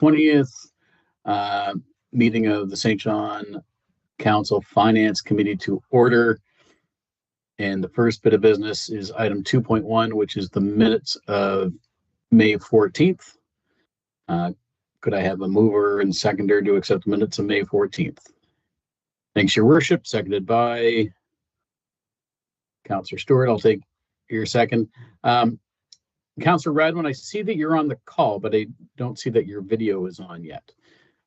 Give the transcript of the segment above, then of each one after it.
20th meeting of the St. John Council Finance Committee to order. And the first bit of business is item 2.1, which is the minutes of May 14th. Could I have a mover and seconder to accept the minutes of May 14th? Thanks, Your Worship. Seconded by Councillor Stewart. I'll take your second. Councillor Radwin, I see that you're on the call, but I don't see that your video is on yet.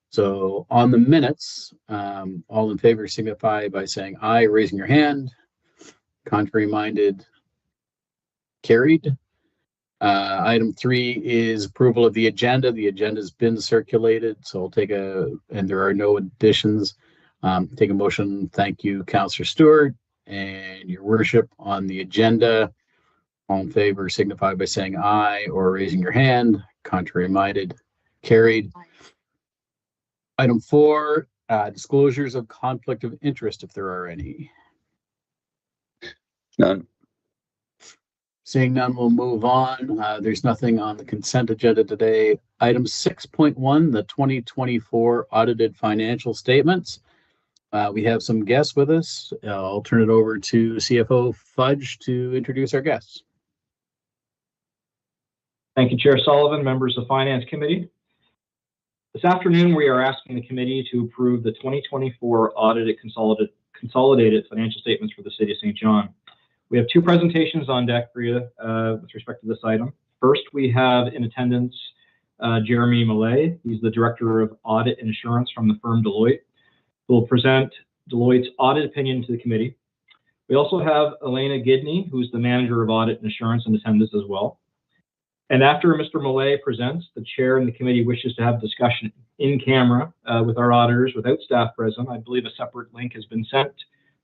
So on the minutes, all in favor signify by saying aye, raising your hand. Contrary minded, carried. Item 3 is approval of the agenda. The agenda has been circulated, so I'll take and there are no additions. Take a motion. Thank you, Councillor Stewart and Your Worship. On the agenda, all in favor signify by saying aye or raising your hand. Contrary minded, carried. Item 4, disclosures of conflict of interest, if there are any. None. Seeing none, we'll move on. There's nothing on the consent agenda today. Item 6.1, the 2024 audited financial statements. We have some guests with us. I'll turn it over to CFO Fudge to introduce our guests. Thank you, Chair Sullivan, members of the Finance Committee. This afternoon, we are asking the committee to approve the 2024 audited consolidated financial statements for the City of St. John. We have 2 presentations on deck for you with respect to this item. First, we have in attendance Jeremy Millay. He's the Director of Audit and Assurance from the firm Deloitte, who will present Deloitte's audit opinion to the committee. We also have Elena Gidney, who's the Manager of Audit and Assurance, in attendance as well. And after Mr. Millay presents, the chair and the committee wishes to have discussion in camera with our auditors without staff present. I believe a separate link has been sent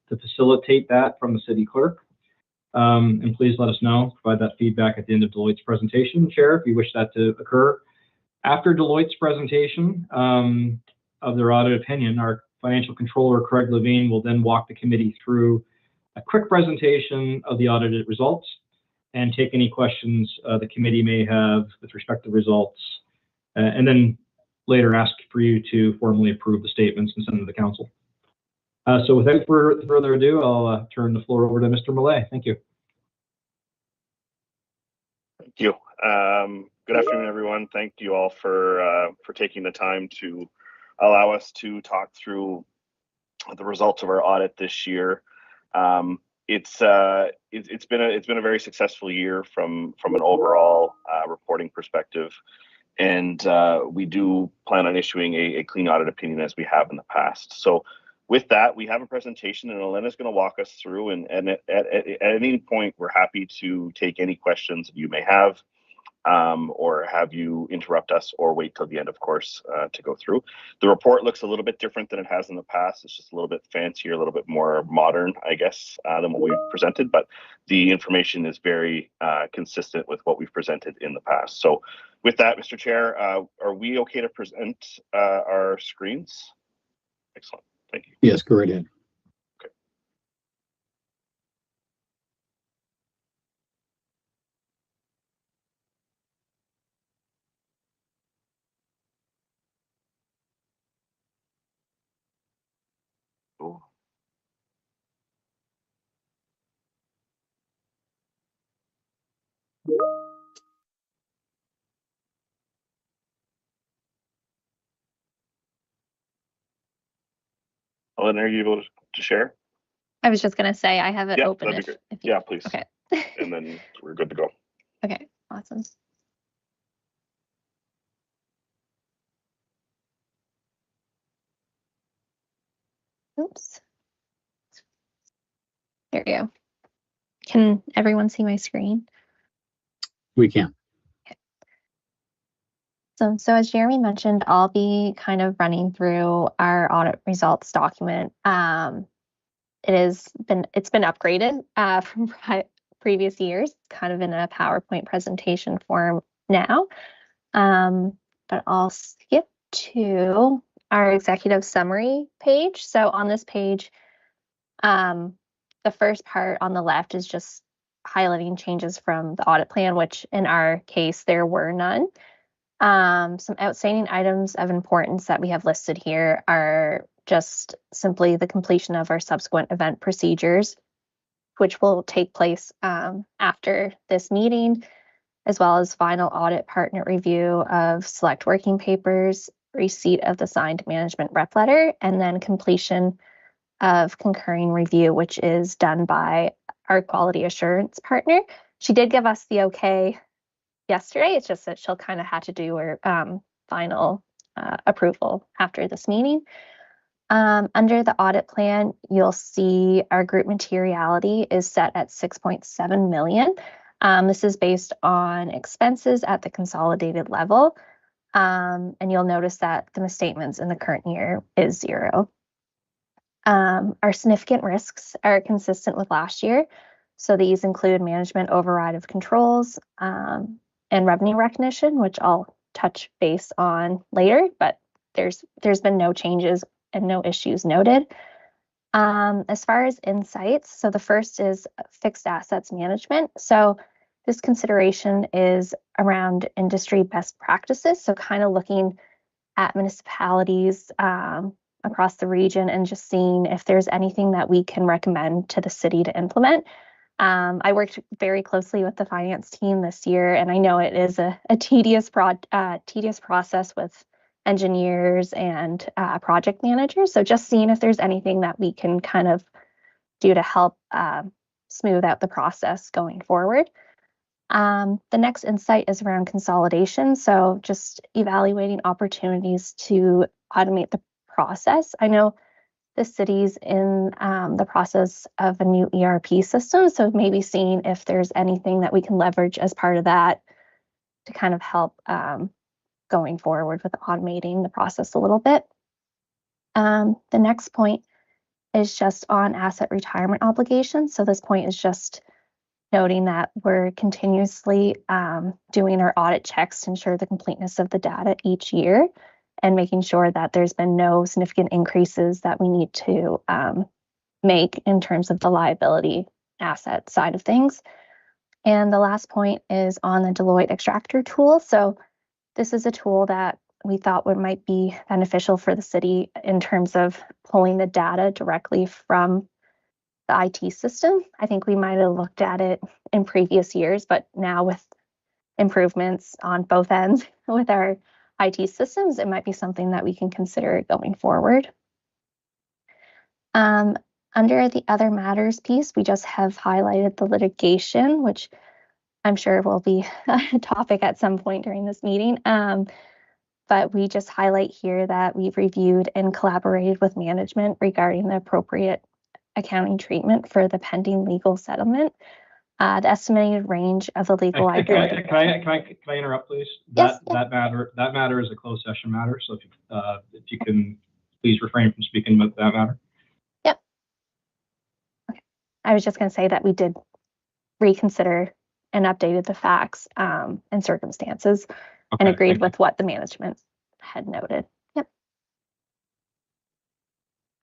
to facilitate that from the city clerk. And please let us know, provide that feedback at the end of Deloitte's presentation, Chair, if you wish that to occur. After Deloitte's presentation of their audit opinion, our financial controller, Craig Levine, will then walk the committee through a quick presentation of the audited results and take any questions the committee may have with respect to results, and then later ask for you to formally approve the statements and send them to the council. So without further ado, I'll turn the floor over to Mr. Millay. Thank you. Thank you. Good afternoon, everyone. Thank you all for taking the time to allow us to talk through the results of our audit this year. It's been a very successful year from an overall reporting perspective, and we do plan on issuing a clean audit opinion as we have in the past. So with that, we have a presentation, and Elena's going to walk us through, and at any point, we're happy to take any questions you may have, or have you interrupt us or wait till the end, of course, to go through. The report looks a little bit different than it has in the past. It's just a little bit fancier, a little bit more modern, I guess, than what we've presented, but the information is very consistent with what we've presented in the past. So with that, Mr. Chair, are we okay to present our screens? Excellent. Thank you. Yes, go right ahead. Okay. Cool. Elena, are you able to share? I was just going to say I have it open. That'd be great. Yeah, please. Okay. And then we're good to go. Okay, awesome. Oops. There you go. Can everyone see my screen? We can. So as Jeremy mentioned, I'll be kind of running through our audit results document. It's been upgraded from previous years, kind of in a PowerPoint presentation form now. But I'll skip to our executive summary page. So on this page, the first part on the left is just highlighting changes from the audit plan, which in our case, there were none. Some outstanding items of importance that we have listed here are just simply the completion of our subsequent event procedures, which will take place after this meeting, as well as final audit partner review of select working papers, receipt of the signed management rep letter, and then completion of concurring review, which is done by our quality assurance partner. She did give us the okay yesterday. It's just that she'll kind of have to do her final approval after this meeting. Under the audit plan, you'll see our group materiality is set at 6.7 million. This is based on expenses at the consolidated level. And you'll notice that the misstatements in the current year is 0. Our significant risks are consistent with last year. So these include management override of controls and revenue recognition, which I'll touch base on later, but there's been no changes and no issues noted. As far as insights, so the first is fixed assets management. So this consideration is around industry best practices. So kind of looking at municipalities across the region and just seeing if there's anything that we can recommend to the city to implement. I worked very closely with the finance team this year, and I know it is a tedious process with engineers and project managers. So just seeing if there's anything that we can kind of do to help smooth out the process going forward. The next insight is around consolidation. So just evaluating opportunities to automate the process. I know the city's in the process of a new ERP system, so maybe seeing if there's anything that we can leverage as part of that to kind of help going forward with automating the process a little bit. The next point is just on asset retirement obligations. So this point is just noting that we're continuously doing our audit checks to ensure the completeness of the data each year and making sure that there's been no significant increases that we need to make in terms of the liability asset side of things. And the last point is on the Deloitte Extractor tool. So this is a tool that we thought might be beneficial for the city in terms of pulling the data directly from the IT system. I think we might have looked at it in previous years, but now with improvements on both ends with our IT systems, it might be something that we can consider going forward. Under the other matters piece, we just have highlighted the litigation, which I'm sure will be a topic at some point during this meeting. But we just highlight here that we've reviewed and collaborated with management regarding the appropriate accounting treatment for the pending legal settlement. The estimated range of the legal liability. Can I interrupt, please? Yes. That matter is a closed session matter. So if you can please refrain from speaking about that matter. Yep. Okay. I was just going to say that we did reconsider and updated the facts and circumstances and agreed with what the management had noted. Yep.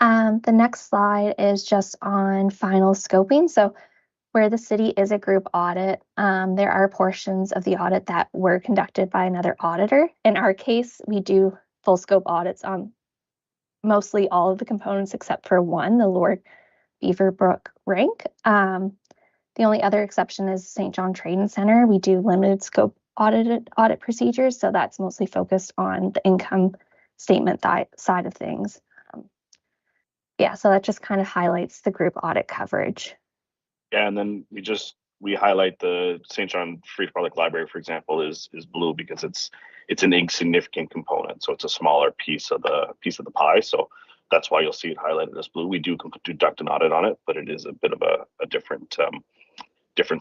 The next slide is just on final scoping. So where the city is a group audit, there are portions of the audit that were conducted by another auditor. In our case, we do full scope audits on mostly all of the components except for one, the Lord Beaverbrook rink. The only other exception is St. John Trading Center. We do limited scope audit procedures, so that's mostly focused on the income statement side of things. Yeah, so that just kind of highlights the group audit coverage. Yeah, and then we highlight the St. John Free Public Library, for example, is blue because it's an insignificant component, so it's a smaller piece of the pie. So that's why you'll see it highlighted as blue. We do conduct an audit on it, but it is a bit of a different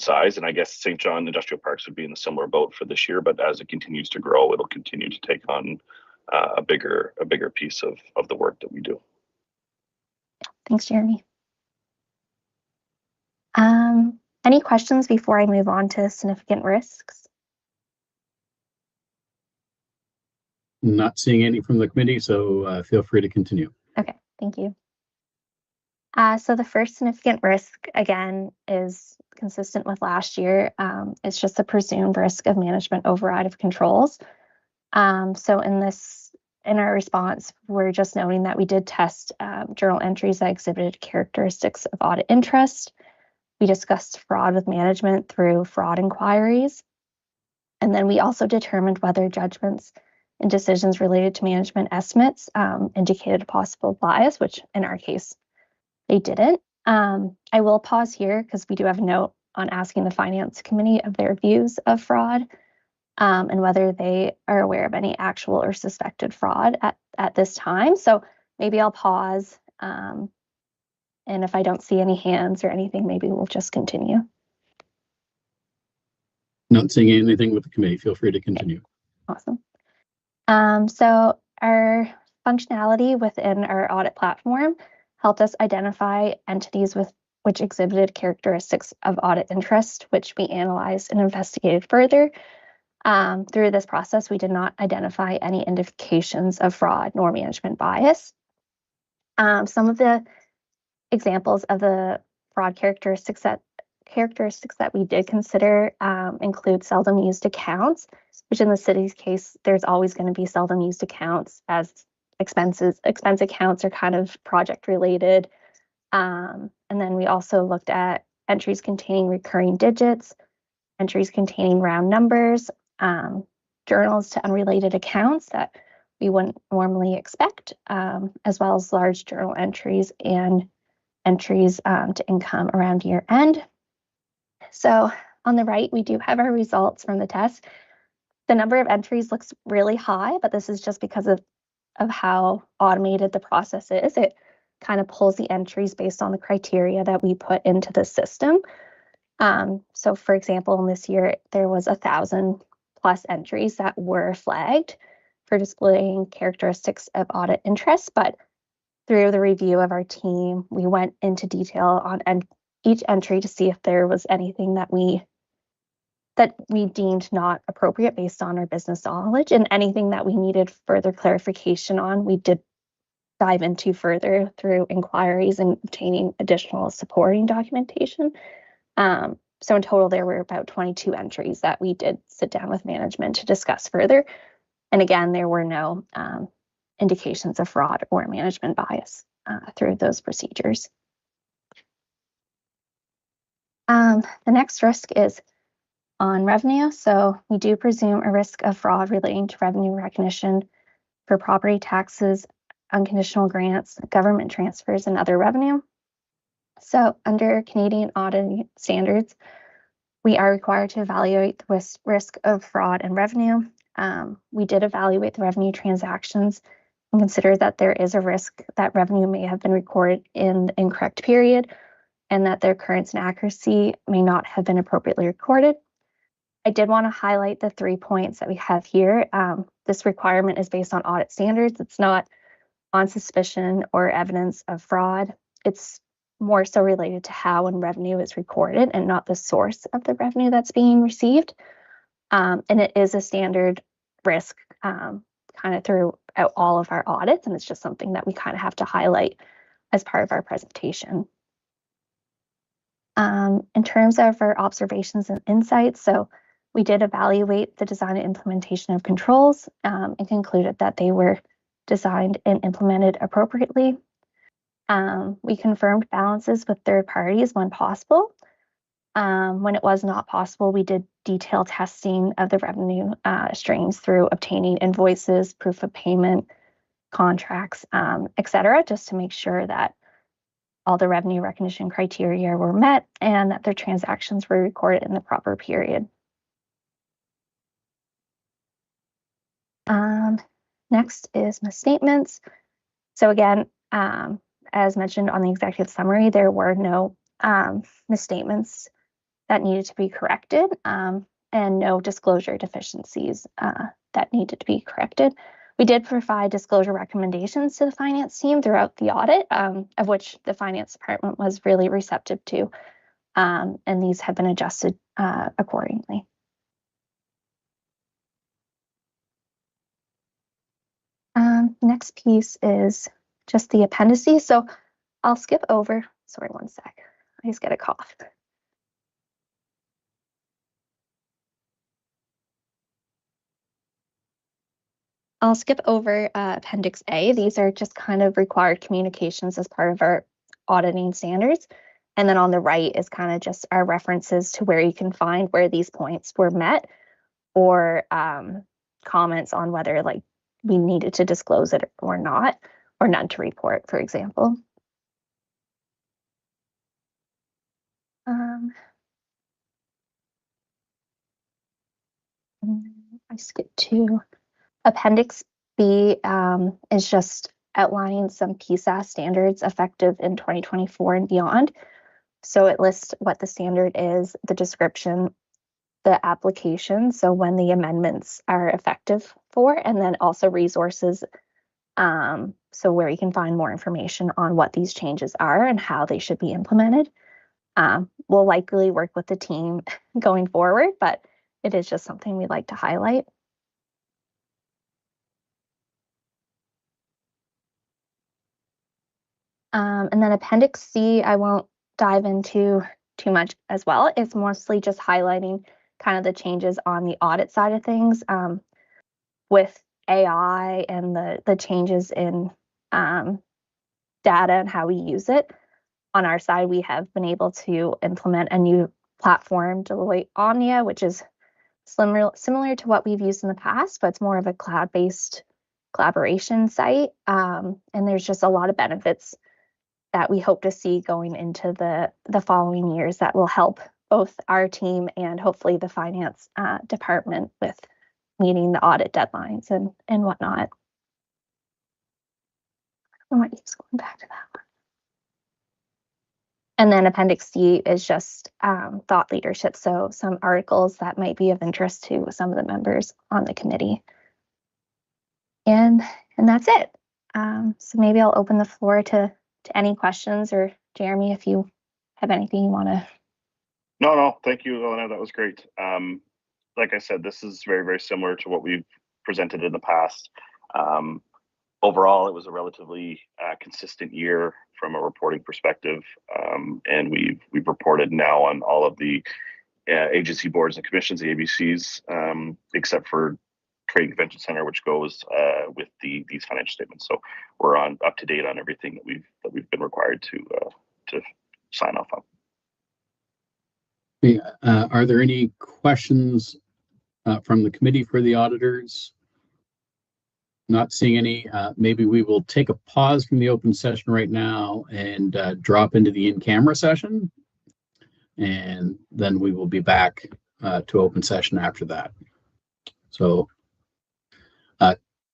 size. And I guess St. John Industrial Parks would be in a similar boat for this year, but as it continues to grow, it'll continue to take on a bigger piece of the work that we do. Thanks, Jeremy. Any questions before I move on to significant risks? Not seeing any from the committee, so feel free to continue. Okay, thank you. So the first significant risk, again, is consistent with last year. It's just the presumed risk of management override of controls. So in our response, we're just noting that we did test journal entries that exhibited characteristics of audit interest. We discussed fraud with management through fraud inquiries. And then we also determined whether judgments and decisions related to management estimates indicated a possible bias, which in our case, they didn't. I will pause here because we do have a note on asking the Finance Committee of their views of fraud and whether they are aware of any actual or suspected fraud at this time. So maybe I'll pause. And if I don't see any hands or anything, maybe we'll just continue. Not seeing anything with the committee. Feel free to continue. Awesome. So our functionality within our audit platform helped us identify entities which exhibited characteristics of audit interest, which we analyzed and investigated further. Through this process, we did not identify any indications of fraud nor management bias. Some of the examples of the fraud characteristics that we did consider include seldom used accounts, which in the city's case, there's always going to be seldom used accounts as expense accounts are kind of project related. And then we also looked at entries containing recurring digits, entries containing round numbers, journals to unrelated accounts that we wouldn't normally expect, as well as large journal entries and entries to income around year end. So on the right, we do have our results from the test. The number of entries looks really high, but this is just because of how automated the process is. It kind of pulls the entries based on the criteria that we put into the system. So for example, in this year, there was 1,000+ entries that were flagged for displaying characteristics of audit interest, but through the review of our team, we went into detail on each entry to see if there was anything that we deemed not appropriate based on our business knowledge, and anything that we needed further clarification on, we did dive into further through inquiries and obtaining additional supporting documentation. So in total, there were about 22 entries that we did sit down with management to discuss further. And again, there were no indications of fraud or management bias through those procedures. The next risk is on revenue. So we do presume a risk of fraud relating to revenue recognition for property taxes, unconditional grants, government transfers, and other revenue. So under Canadian auditing standards, we are required to evaluate the risk of fraud and revenue. We did evaluate the revenue transactions and consider that there is a risk that revenue may have been recorded in the incorrect period and that their occurrence and accuracy may not have been appropriately recorded. I did want to highlight the 3 points that we have here. This requirement is based on audit standards. It's not on suspicion or evidence of fraud. It's more so related to how and revenue is recorded and not the source of the revenue that's being received. And it is a standard risk kind of throughout all of our audits, and it's just something that we kind of have to highlight as part of our presentation. In terms of our observations and insights, so we did evaluate the design and implementation of controls and concluded that they were designed and implemented appropriately. We confirmed balances with third parties when possible. When it was not possible, we did detailed testing of the revenue streams through obtaining invoices, proof of payment, contracts, etc., just to make sure that all the revenue recognition criteria were met and that their transactions were recorded in the proper period. Next is misstatements. So again, as mentioned on the executive summary, there were no misstatements that needed to be corrected and no disclosure deficiencies that needed to be corrected. We did provide disclosure recommendations to the finance team throughout the audit, of which the finance department was really receptive to, and these have been adjusted accordingly. Next piece is just the appendices. So I'll skip over, sorry, one sec. I just get a cough. I'll skip over Appendix A. These are just kind of required communications as part of our auditing standards. And then on the right is kind of just our references to where you can find where these points were met, or comments on whether like we needed to disclose it or not, or none to report, for example. I skipped to Appendix B, is just outlining some PSAS standards effective in 2024 and beyond. So it lists what the standard is, the description, the application, so when the amendments are effective for, and then also resources, so where you can find more information on what these changes are and how they should be implemented. We'll likely work with the team going forward, but it is just something we'd like to highlight. And then Appendix C, I won't dive into too much as well. It's mostly just highlighting kind of the changes on the audit side of things, with AI and the changes in data and how we use it. On our side, we have been able to implement a new platform, Deloitte Omnia, which is similar to what we've used in the past, but it's more of a cloud-based collaboration site. And there's just a lot of benefits that we hope to see going into the following years that will help both our team and hopefully the finance department with meeting the audit deadlines and whatnot. I might just going back to that one. And then Appendix C is just thought leadership, so some articles that might be of interest to some of the members on the committee. And that's it. So maybe I'll open the floor to any questions, or Jeremy, if you have anything you want to. No, thank you, Elena. That was great. Like I said, this is very, very similar to what we've presented in the past. Overall, it was a relatively consistent year from a reporting perspective, and we've reported now on all of the agency boards and commissions, the ABCs, except for Trade Convention Center, which goes with these financial statements. So we're up to date on everything that we've been required to sign off on. Are there any questions from the committee for the auditors? Not seeing any. Maybe we will take a pause from the open session right now and drop into the in-camera session, and then we will be back to open session after that. So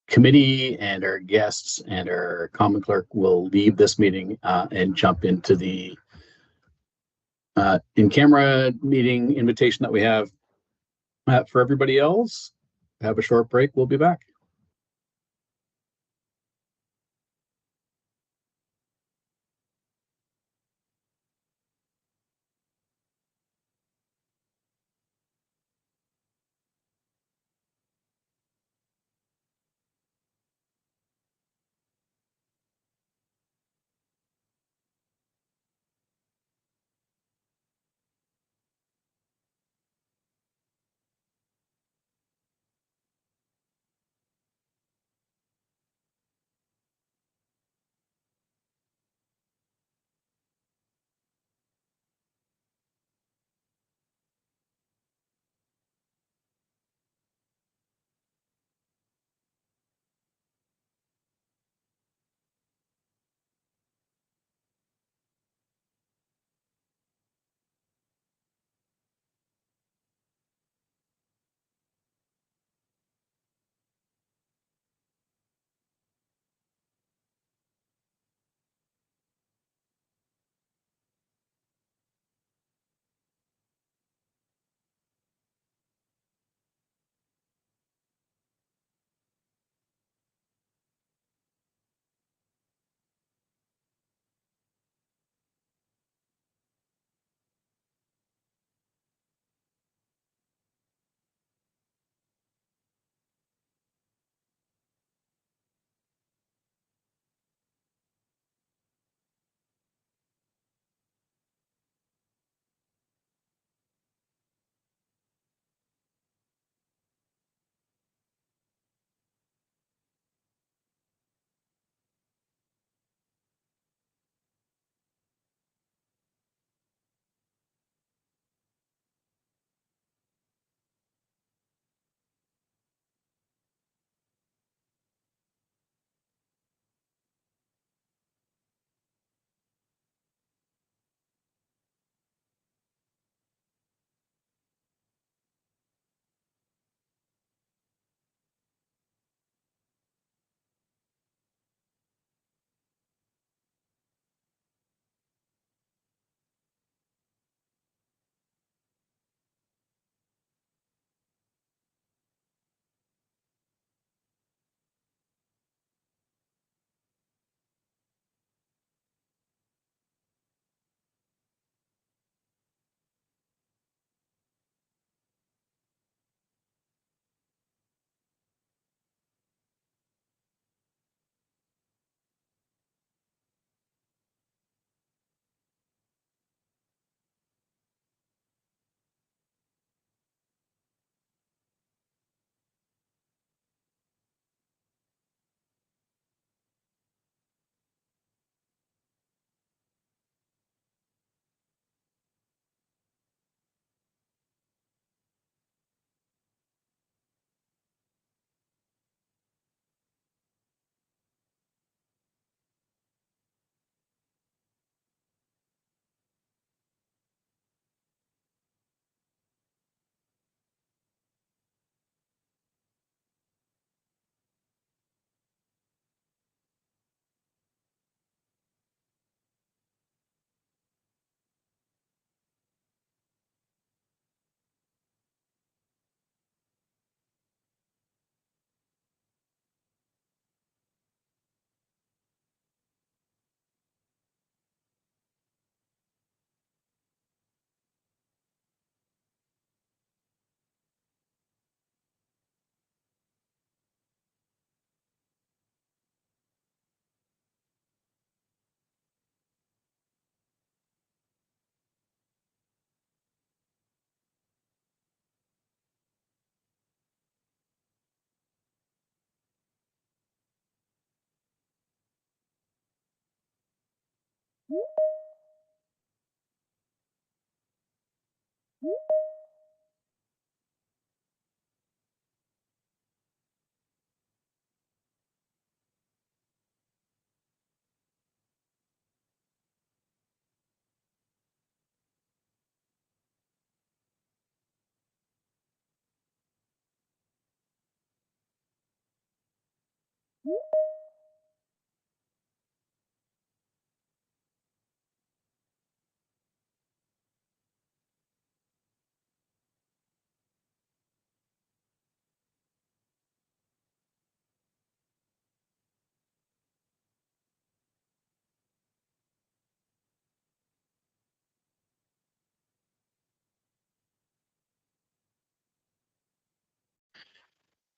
committee and our guests and our common clerk will leave this meeting and jump into the in-camera meeting invitation that we have. For everybody else, have a short break. We'll be back.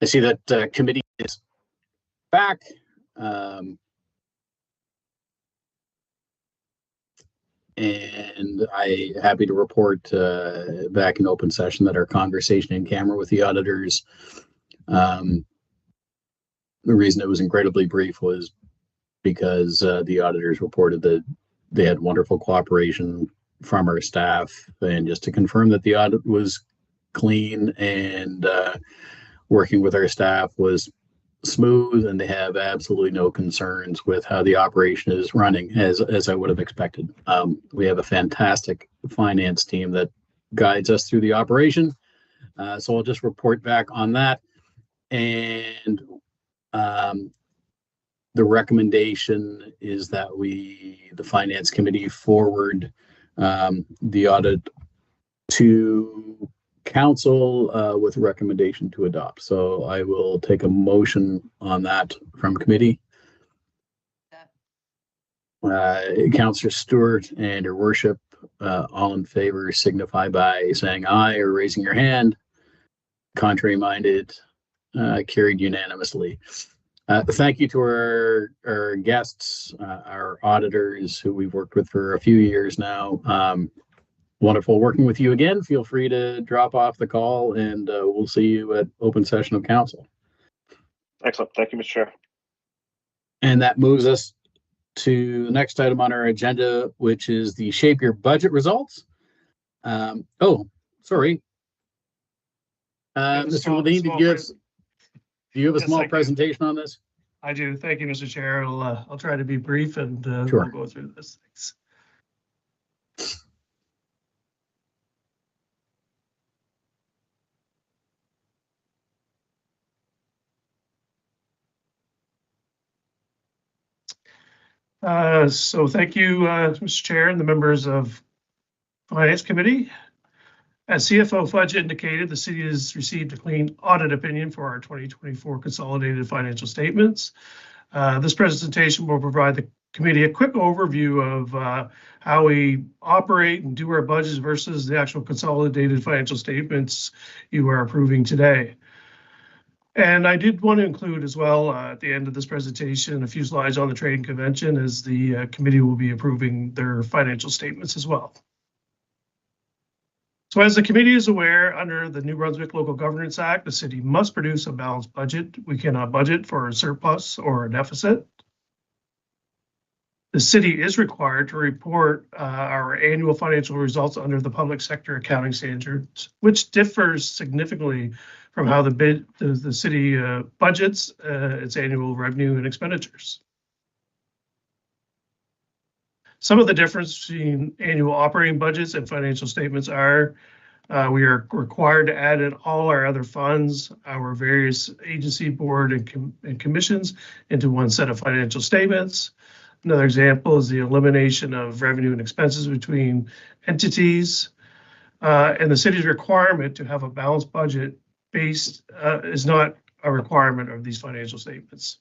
I see that committee is back. And I happy to report back in open session that our conversation in camera with the auditors, the reason it was incredibly brief was because the auditors reported that they had wonderful cooperation from our staff, and just to confirm that the audit was clean and working with our staff was smooth, and they have absolutely no concerns with how the operation is running, as I would have expected. We have a fantastic finance team that guides us through the operation. So I'll just report back on that. And the recommendation is that the finance committee, forward the audit to council with a recommendation to adopt. So I will take a motion on that from committee. Councillor Stewart and your worship, all in favor signify by saying aye or raising your hand. Contrary minded, carried unanimously. Thank you to our guests, our auditors who we've worked with for a few years now. Wonderful working with you again. Feel free to drop off the call, and we'll see you at open session of council. Excellent. Thank you, Mr. Chair. And that moves us to the next item on our agenda, which is the Shape Your Budget results. Oh, sorry. Mr. Levine, do you have a small presentation on this? I do. Thank you, Mr. Chair. I'll try to be brief, and Sure. We'll go through this. Thanks. So thank you, Mr. Chair, and the members of Finance Committee. As CFO Fudge indicated, the city has received a clean audit opinion for our 2024 consolidated financial statements. This presentation will provide the committee a quick overview of how we operate and do our budgets versus the actual consolidated financial statements you are approving today. And I did want to include as well at the end of this presentation a few slides on the trading convention, as the committee will be approving their financial statements as well. So as the committee is aware, under the New Brunswick Local Governance Act, the city must produce a balanced budget. We cannot budget for a surplus or a deficit. The city is required to report our annual financial results under the public sector accounting standards, which differs significantly from how the city budgets its annual revenue and expenditures. Some of the difference between annual operating budgets and financial statements are we are required to add in all our other funds, our various agency, board, and commissions into one set of financial statements. Another example is the elimination of revenue and expenses between entities. And the city's requirement to have a balanced budget is not a requirement of these financial statements.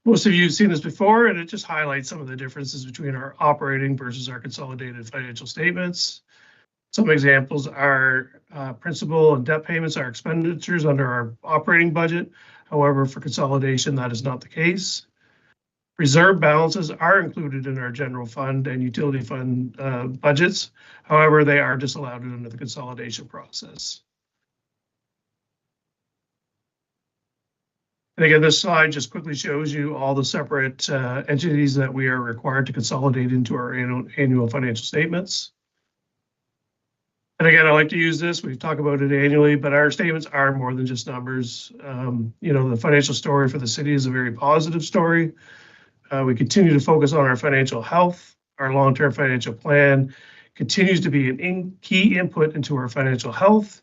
Most of you have seen this before, and it just highlights some of the differences between our operating versus our consolidated financial statements. Some examples are principal and debt payments are expenditures under our operating budget. However, for consolidation, that is not the case. Reserve balances are included in our general fund and utility fund budgets. However, they are disallowed under the consolidation process. And again, this slide just quickly shows you all the separate entities that we are required to consolidate into our annual financial statements. And again, I like to use this, we talk about it annually, but our statements are more than just numbers. You know, the financial story for the city is a very positive story. We continue to focus on our financial health. Our long-term financial plan continues to be an key input into our financial health.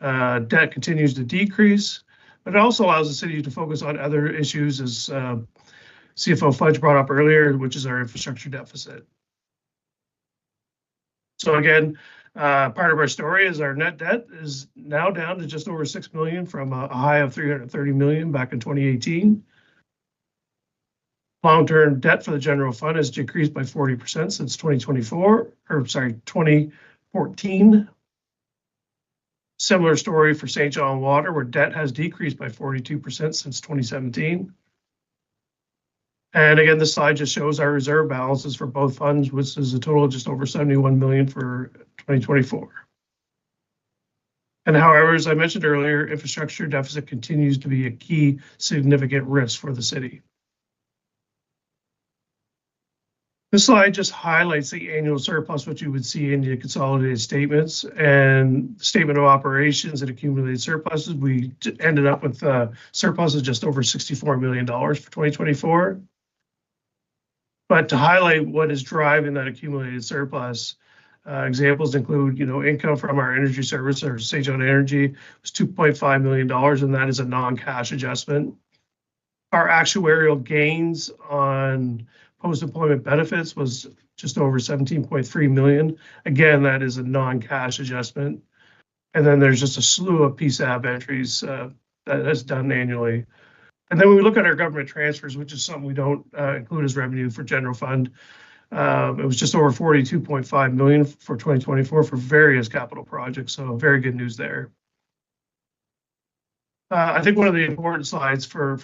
Debt continues to decrease, but it also allows the city to focus on other issues, as CFO Fudge brought up earlier, which is our infrastructure deficit. So again, part of our story is our net debt is now down to just over 6 million from a high of 330 million back in 2018. Long-term debt for the general fund has decreased by 40% since 2014. Similar story for St. John Water, where debt has decreased by 42% since 2017. And again, this slide just shows our reserve balances for both funds, which is a total of just over 71 million for 2024. And however, as I mentioned earlier, infrastructure deficit continues to be a key significant risk for the city. This slide just highlights the annual surplus, which you would see in the consolidated statements and statement of operations and accumulated surpluses. We ended up with a surplus of just over $64 million for 2024. But to highlight what is driving that accumulated surplus, examples include, you know, income from our energy service or St. John Energy was $2.5 million, and that is a non-cash adjustment. Our actuarial gains on post-employment benefits was just over 17.3 million. Again, that is a non-cash adjustment. And then there's just a slew of PSAB entries that is done annually. And then when we look at our government transfers, which is something we don't include as revenue for general fund, it was just over 42.5 million for 2024 for various capital projects. So very good news there. I think one of the important slides for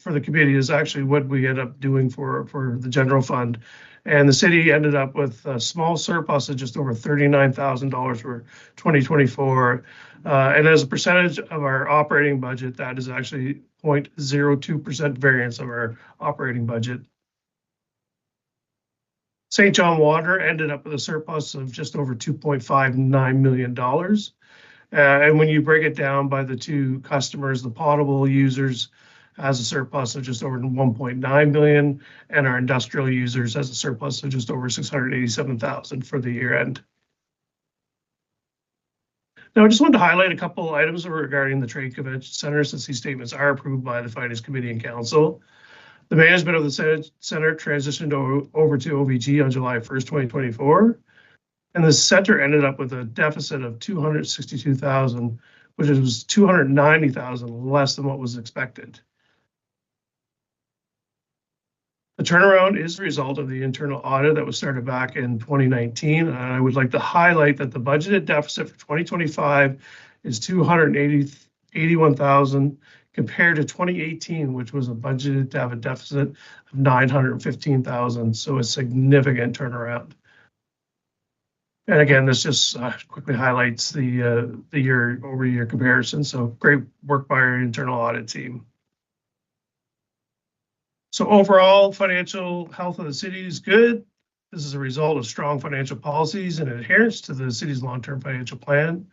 the committee is actually what we ended up doing for the general fund. And the city ended up with a small surplus of just over $39,000 for 2024. And as a percentage of our operating budget, that is actually 0.02% variance of our operating budget. St. John Water ended up with a surplus of just over $2.59 million. And when you break it down by the two customers, the potable users has a surplus of just over 1.9 million, and our industrial users has a surplus of just over 687,000 for the year end. Now, I just wanted to highlight a couple of items regarding the Trade Convention Center, since these statements are approved by the Finance Committee and Council. The management of the center transitioned over to OVG on July 1st, 2024. And the center ended up with a deficit of 262,000, which was 290,000 less than what was expected. The turnaround is the result of the internal audit that was started back in 2019. And I would like to highlight that the budgeted deficit for 2025 is 281,000 compared to 2018, which was budgeted to have a deficit of 915,000. So a significant turnaround. And again, this just quickly highlights the year-over-year comparison. So great work by our internal audit team. So overall, financial health of the city is good. This is a result of strong financial policies and adherence to the city's long-term financial plan.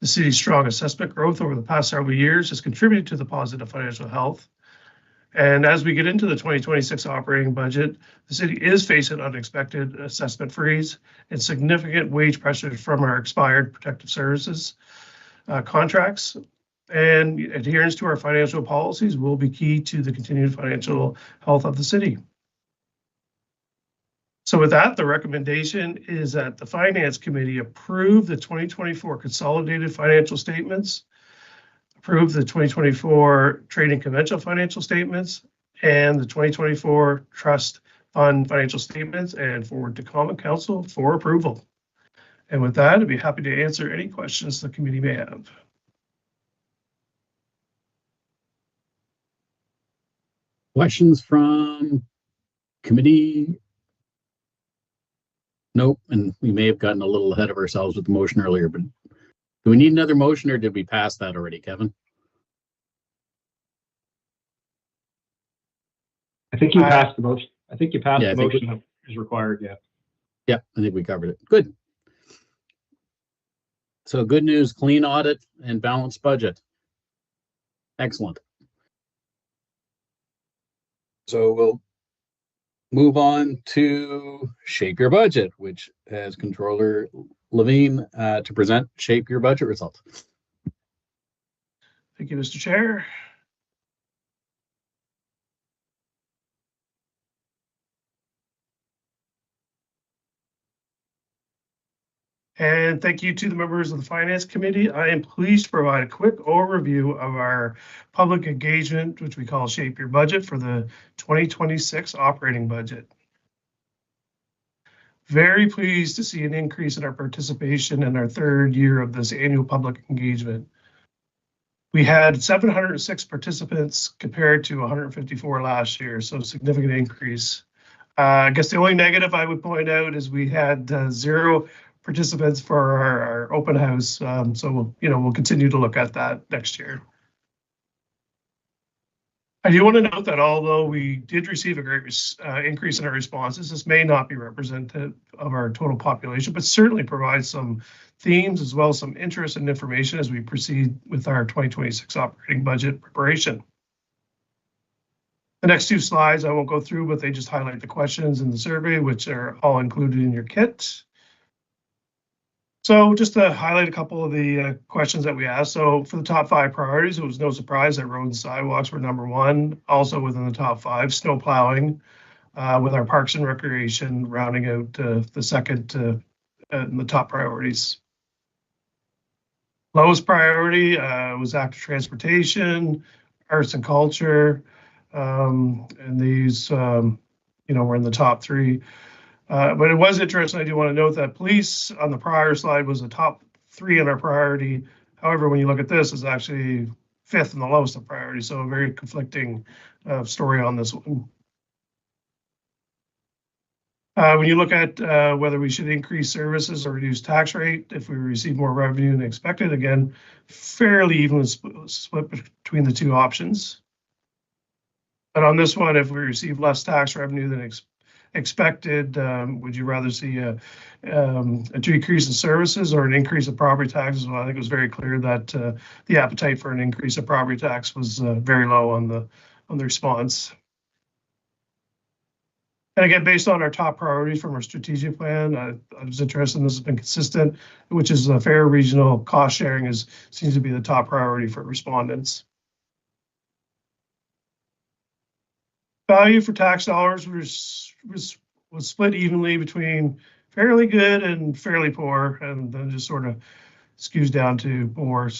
The city's strong assessment growth over the past several years has contributed to the positive financial health. And as we get into the 2026 operating budget, the city is facing unexpected assessment freeze and significant wage pressures from our expired protective services contracts. And adherence to our financial policies will be key to the continued financial health of the city. So with that, the recommendation is that the Finance Committee approve the 2024 consolidated financial statements, approve the 2024 trade and conventional financial statements, and the 2024 trust fund financial statements, and forward to Common Council for approval. And with that, I'd be happy to answer any questions the committee may have. Questions from committee? Nope, and we may have gotten a little ahead of ourselves with the motion earlier, but do we need another motion or did we pass that already, Kevin? I think you passed the motion. I think you passed Yeah, the motion that is required. Yeah. Yeah, I think we covered it. Good. So good news, clean audit and balanced budget. Excellent. So we'll move on to shape your budget, which has Controller Levine to present shape your budget results. Thank you, Mr. Chair. And thank you to the members of the Finance Committee. I am pleased to provide a quick overview of our public engagement, which we call Shape Your Budget, for the 2026 operating budget. Very pleased to see an increase in our participation in our third year of this annual public engagement. We had 706 participants compared to 154 last year, so significant increase. I guess the only negative I would point out is we had 0 participants for our open house. So we'll continue to look at that next year. I do want to note that although we did receive a great increase in our responses, this may not be representative of our total population, but certainly provides some themes as well as some interest and information as we proceed with our 2026 operating budget preparation. The next 2 slides I won't go through, but they just highlight the questions in the survey, which are all included in your kit. So just to highlight a couple of the questions that we asked. So for the top 5 priorities, it was no surprise that roads and sidewalks were number 1. Also within the top 5, snow plowing, with our parks and recreation rounding out the second in the top priorities. Lowest priority was active transportation, arts and culture, and these were in the top 3. But it was interesting. I do want to note that police on the prior slide was the top 3 in our priority. However, when you look at this, it's actually 5th in the lowest of priority. So a very conflicting story on this one. When you look at whether we should increase services or reduce tax rate if we receive more revenue than expected, again, fairly evenly split between the 2 options. But on this one, if we receive less tax revenue than expected, would you rather see a decrease in services or an increase in property taxes? Well, I think it was very clear that the appetite for an increase in property tax was very low on the response. And again, based on our top priorities from our strategic plan, I was interested in this has been consistent, which is a fair regional cost sharing seems to be the top priority for respondents. Value for tax dollars was split evenly between fairly good and fairly poor, and then just sort of skews down to poor.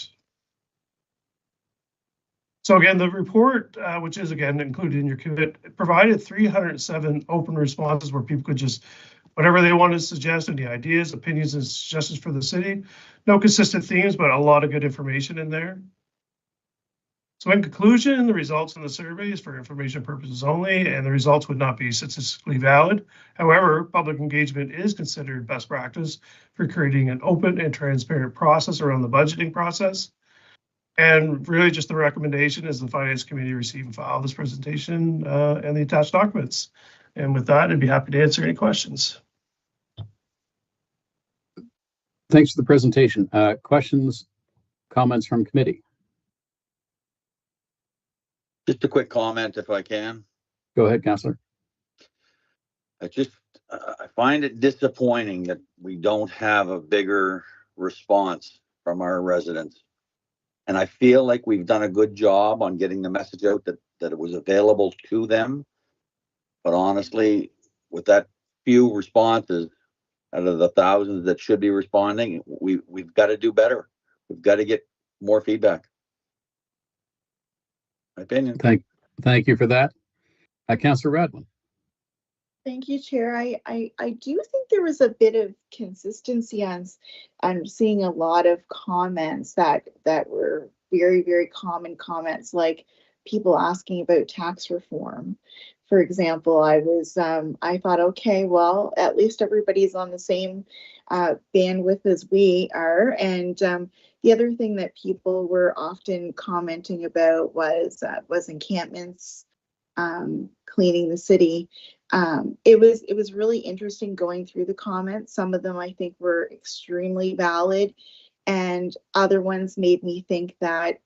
So again, the report, which is again included in your kit, provided 307 open responses where people could just whatever they wanted to suggest, any ideas, opinions, and suggestions for the city. No consistent themes, but a lot of good information in there. So in conclusion, the results in the survey is for information purposes only, and the results would not be statistically valid. However, public engagement is considered best practice for creating an open and transparent process around the budgeting process. And really just the recommendation is the Finance Committee receive and file this presentation and the attached documents. And with that, I'd be happy to answer any questions. Thanks for the presentation. Questions, comments from committee? Just a quick comment, if I can. Go ahead, Councillor. I find it disappointing that we don't have a bigger response from our residents. And I feel like we've done a good job on getting the message out that it was available to them. But honestly, with that few responses out of the thousands that should be responding, we've got to do better. We've got to get more feedback. My opinion. Thank you for that. Councillor Radwin. Thank you, Chair. I do think there was a bit of consistency on seeing a lot of comments that were very, very common comments, like people asking about tax reform. For example, I thought, okay, well, at least everybody's on the same bandwidth as we are. And the other thing that people were often commenting about was encampments cleaning the city. It was really interesting going through the comments. Some of them I think were extremely valid, and other ones made me think that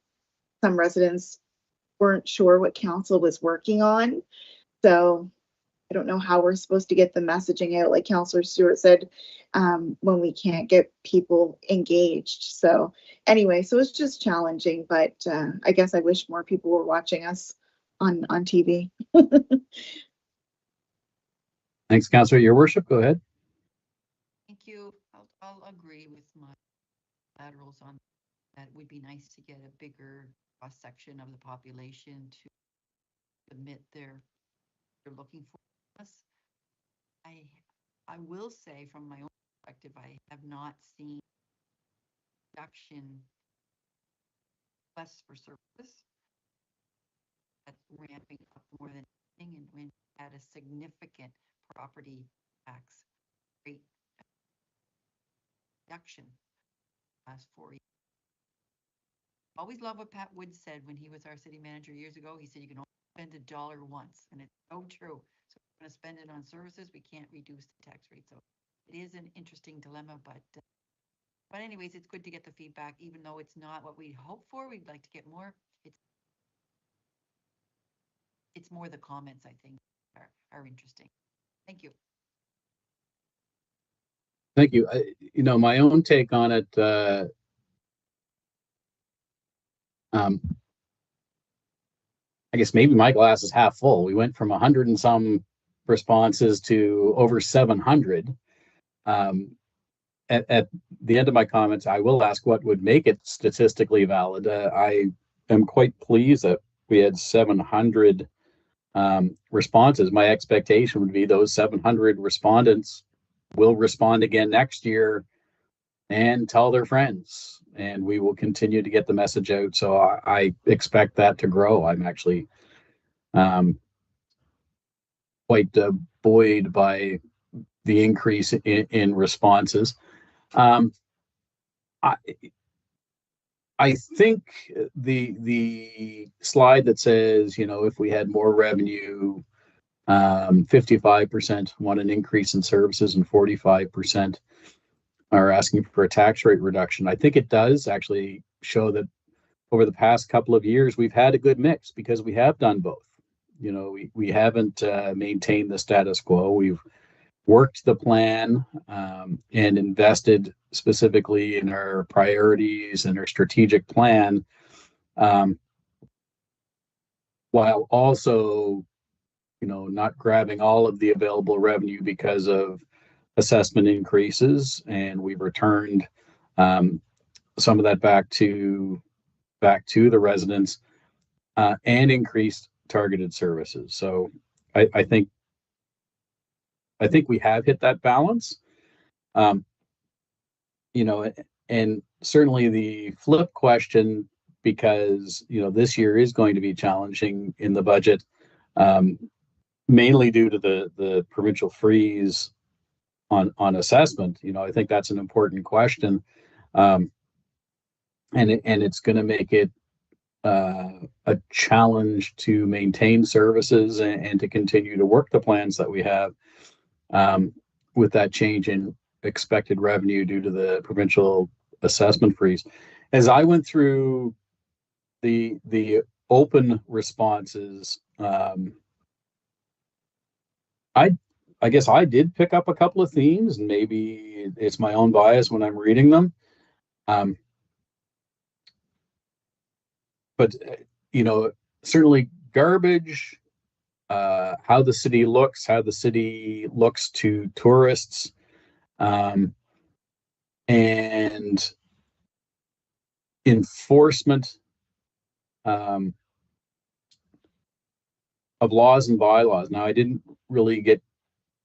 some residents weren't sure what council was working on. So I don't know how we're supposed to get the messaging out, like Councillor Stewart said, when we can't get people engaged. So anyway, so it's just challenging, but I guess I wish more people were watching us on TV. Thanks, Councillor. Your worship, go ahead. Thank you. I'll agree with my laterals on that. It would be nice to get a bigger cross section of the population to admit they're looking for us. I will say from my own perspective, I have not seen reduction requests for service that's ramping up more than anything, and when we had a significant property tax rate reduction last 4 years. Always love what Pat Wood said when he was our city manager years ago. He said you can only spend $1 once, and it's so true. So we're going to spend it on services, we can't reduce the tax rate. So it is an interesting dilemma, but anyways, it's good to get the feedback, even though it's not what we hope for. We'd like to get more. It's more the comments, I think, are interesting. Thank you. Thank you. You know, my own take on it, I guess maybe my glass is half full. We went from 100 and some responses to over 700. At the end of my comments, I will ask what would make it statistically valid. I am quite pleased that we had 700 responses. My expectation would be those 700 respondents will respond again next year and tell their friends, and we will continue to get the message out. So I expect that to grow. I'm actually quite buoyed by the increase in responses. I think the slide that says, you know, if we had more revenue, 55% want an increase in services and 45% are asking for a tax rate reduction. I think it does actually show that over the past couple of years, we've had a good mix because we have done both. You know, we haven't maintained the status quo. We've worked the plan and invested specifically in our priorities and our strategic plan, while also, you know, not grabbing all of the available revenue because of assessment increases, and we've returned some of that back to the residents and increased targeted services. So I think we have hit that balance. You know, and certainly the flip question, because, you know, this year is going to be challenging in the budget, mainly due to the provincial freeze on assessment. You know, I think that's an important question, and it's going to make it a challenge to maintain services and to continue to work the plans that we have with that change in expected revenue due to the provincial assessment freeze. As I went through the open responses, I guess I did pick up a couple of themes, and maybe it's my own bias when I'm reading them. But you know, certainly garbage, how the city looks to tourists, and enforcement of laws and bylaws. Now, I didn't really get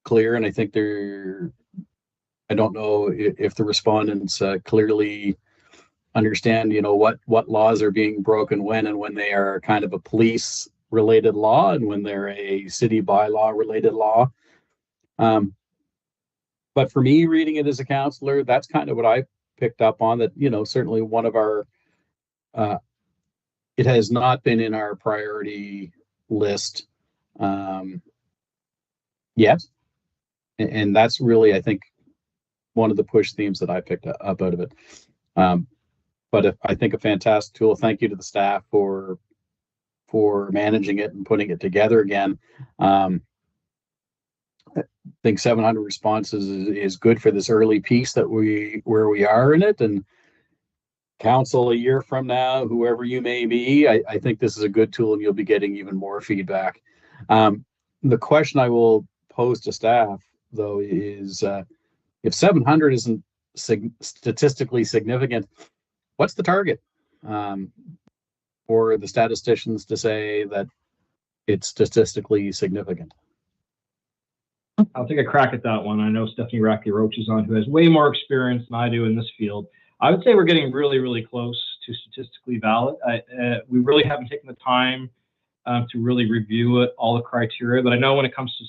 clear, and I think I don't know if the respondents clearly understand, you know, what laws are being broken when, and when they are kind of a police related law and when they're a city bylaw related law. But for me, reading it as a councillor, that's kind of what I picked up on, that, you know, certainly one of our, it has not been in our priority list yet. And that's really, I think, one of the push themes that I picked up out of it. But I think a fantastic tool. Thank you to the staff for managing it and putting it together again. I think 700 responses is good for this early piece where we are in it. And council a year from now, whoever you may be, I think this is a good tool and you'll be getting even more feedback. The question I will pose to staff, though, is if 700 isn't statistically significant, what's the target for the statisticians to say that it's statistically significant? I'll take a crack at that one. I know Stephanie Rackley-Roach is on, who has way more experience than I do in this field. I would say we're getting really, really close to statistically valid. We really haven't taken the time to really review it, all the criteria, but I know when it comes to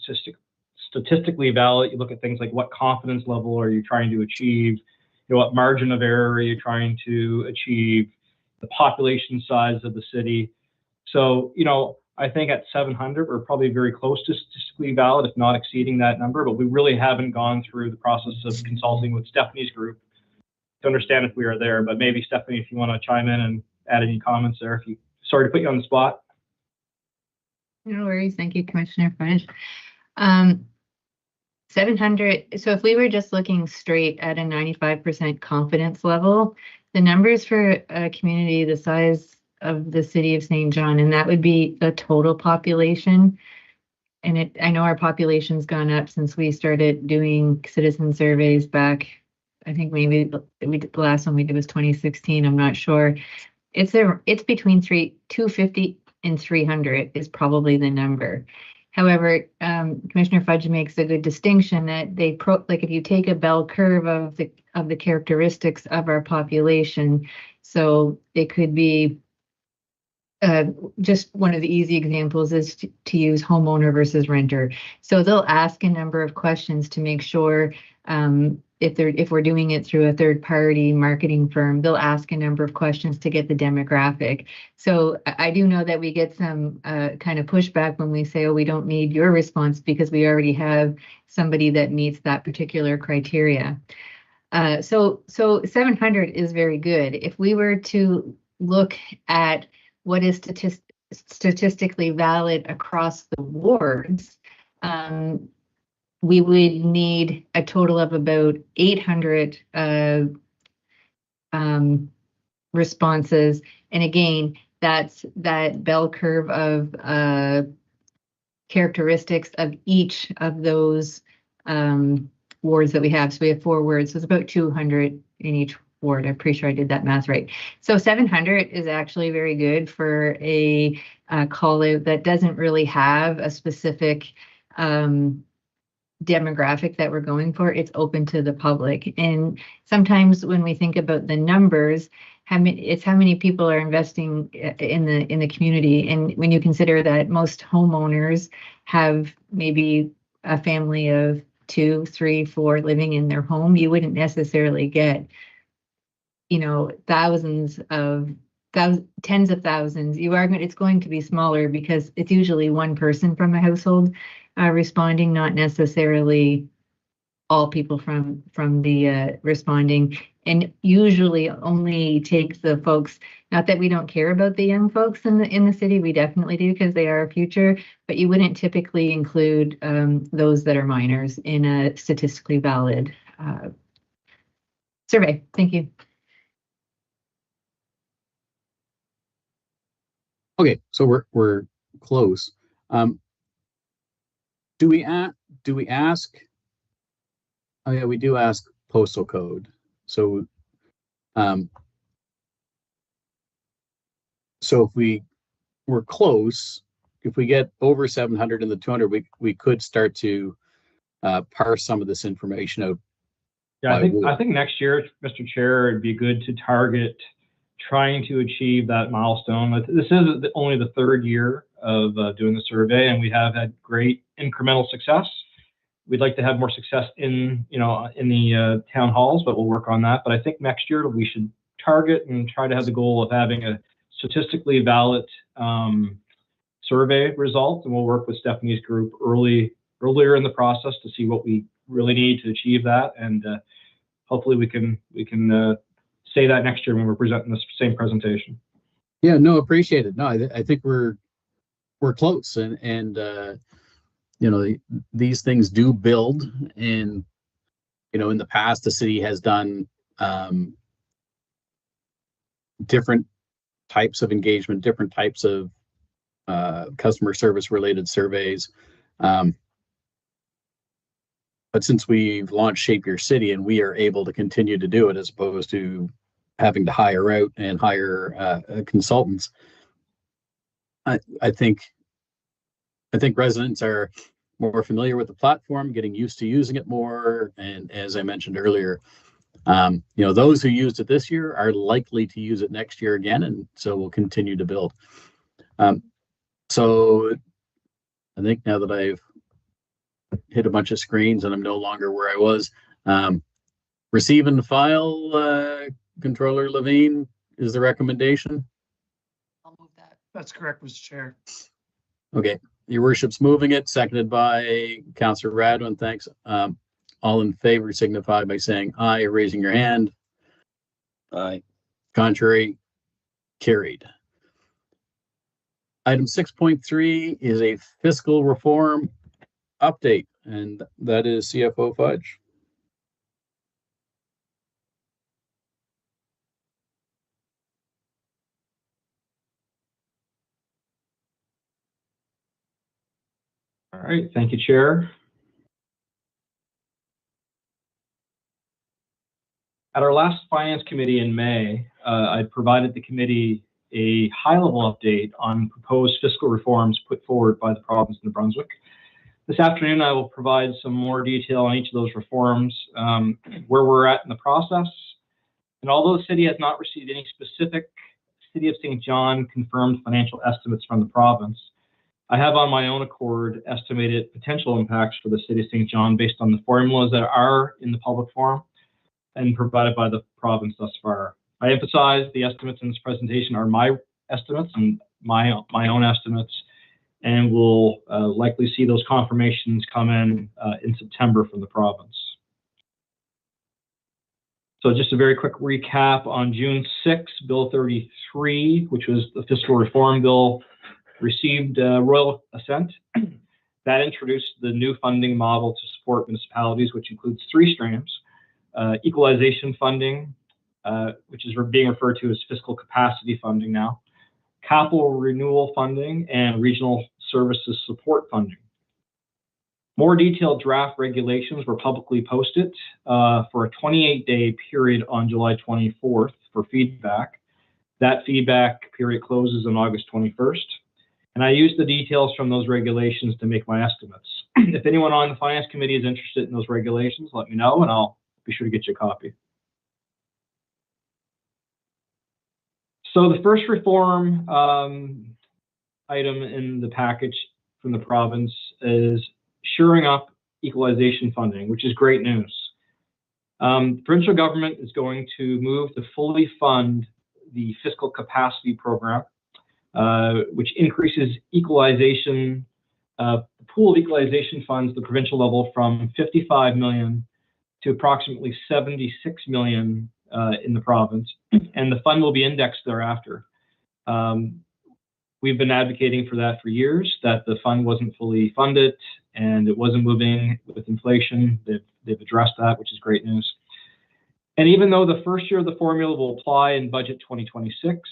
statistically valid, you look at things like what confidence level are you trying to achieve, what margin of error are you trying to achieve, the population size of the city. So, I think at 700, we're probably very close to statistically valid, if not exceeding that number, but we really haven't gone through the process of consulting with Stephanie's group to understand if we are there. But maybe, Stephanie, if you want to chime in and add any comments there. Sorry to put you on the spot. No worries. Thank you, Commissioner Fudge. 700. So if we were just looking straight at a 95% confidence level, the numbers for a community the size of the city of St. John, and that would be the total population. And I know our population's gone up since we started doing citizen surveys back, I think maybe the last one we did was 2016. I'm not sure. It's between 250 and 300 is probably the number. However, Commissioner Fudge makes a good distinction that like if you take a bell curve of the characteristics of our population, so it could be just one of the easy examples is to use homeowner versus renter. So they'll ask a number of questions to make sure if we're doing it through a third-party marketing firm, they'll ask a number of questions to get the demographic. So I do know that we get some kind of pushback when we say, oh, we don't need your response because we already have somebody that meets that particular criteria. So 700 is very good. If we were to look at what is statistically valid across the wards, we would need a total of about 800 responses. And again, that's that bell curve of characteristics of each of those wards that we have. So we have 4 wards, so it's about 200 in each ward. I'm pretty sure I did that math right. So 700 is actually very good for a call out that doesn't really have a specific demographic that we're going for. It's open to the public. And sometimes when we think about the numbers, it's how many people are investing in the community. And when you consider that most homeowners have maybe a family of 2, 3, 4 living in their home, you wouldn't necessarily get, tens of thousands. It's going to be smaller because it's usually one person from a household responding, not necessarily all people from the responding, and usually only take the folks, not that we don't care about the young folks in the city, we definitely do because they are our future, but you wouldn't typically include those that are minors in a statistically valid survey. Thank you. Okay, so we're close. Do we ask? Oh yeah, we do ask postal code. So, so if we're close, if we get over 700 and the 200, we could start to parse some of this information out. Yeah, I think next year, Mr. Chair, it'd be good to target trying to achieve that milestone. This is only the 3rd year of doing the survey, and we have had great incremental success. We'd like to have more success in the town halls, but we'll work on that. But I think next year we should target and try to have the goal of having a statistically valid survey results, and we'll work with Stephanie's group earlier in the process to see what we really need to achieve that, and hopefully we can say that next year when we're presenting the same presentation. Yeah, no, appreciate it. No, I think we're close, and you know, these things do build, and you know, in the past the city has done different types of engagement, different types of customer service related surveys. But since we've launched Shape Your City and we are able to continue to do it as opposed to having to hire out and hire consultants, I think residents are more familiar with the platform, getting used to using it more. And as I mentioned earlier, you know, those who used it this year are likely to use it next year again, and so we'll continue to build. So I think now that I've hit a bunch of screens and I'm no longer where I was, receive and file, Controller Levine is the recommendation. I'll move that. That's correct, Mr. Chair. Okay, your worship's moving it, seconded by Councillor Radwin. Thanks. All in favor signify by saying aye or raising your hand. Aye. Contrary, carried. Item 6.3 is a fiscal reform update, and that is CFO Fudge. All right, thank you, Chair. At our last Finance Committee in May, I provided the committee a high-level update on proposed fiscal reforms put forward by the province of New Brunswick. This afternoon, I will provide some more detail on each of those reforms, where we're at in the process. And although the city has not received any specific City of St. John confirmed financial estimates from the province, I have on my own accord estimated potential impacts for the City of St. John based on the formulas that are in the public forum and provided by the province thus far. I emphasize the estimates in this presentation are my estimates and my own estimates, and we'll likely see those confirmations come in September from the province. So just a very quick recap: on June 6, Bill 33, which was the fiscal reform bill, received royal assent. That introduced the new funding model to support municipalities, which includes three streams: equalization funding, which is being referred to as fiscal capacity funding now, capital renewal funding, and regional services support funding. More detailed draft regulations were publicly posted for a 28-day period on July 24th for feedback. That feedback period closes on August 21st. And I used the details from those regulations to make my estimates. If anyone on the Finance Committee is interested in those regulations, let me know and I'll be sure to get you a copy. So the first reform item in the package from the province is shoring up equalization funding, which is great news. The provincial government is going to move to fully fund the fiscal capacity program, which increases equalization, the pool of equalization funds at the provincial level from 55 million to approximately 76 million in the province, and the fund will be indexed thereafter. We've been advocating for that for years, that the fund wasn't fully funded and it wasn't moving with inflation. They've addressed that, which is great news. And even though the first year of the formula will apply in budget 2026,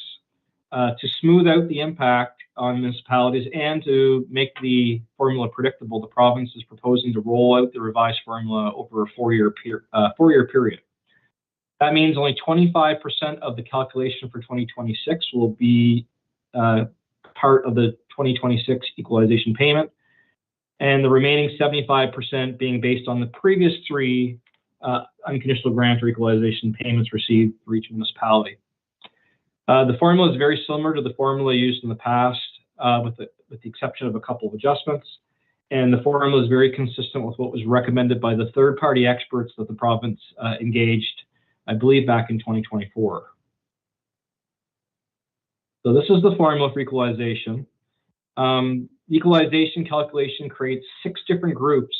to smooth out the impact on municipalities and to make the formula predictable, the province is proposing to roll out the revised formula over a four-year period. That means only 25% of the calculation for 2026 will be part of the 2026 equalization payment, and the remaining 75% being based on the previous three unconditional grant or equalization payments received for each municipality. The formula is very similar to the formula used in the past, with the exception of a couple of adjustments. And the formula is very consistent with what was recommended by the third-party experts that the province engaged, I believe, back in 2024. So this is the formula for equalization. Equalization calculation creates 6 different groups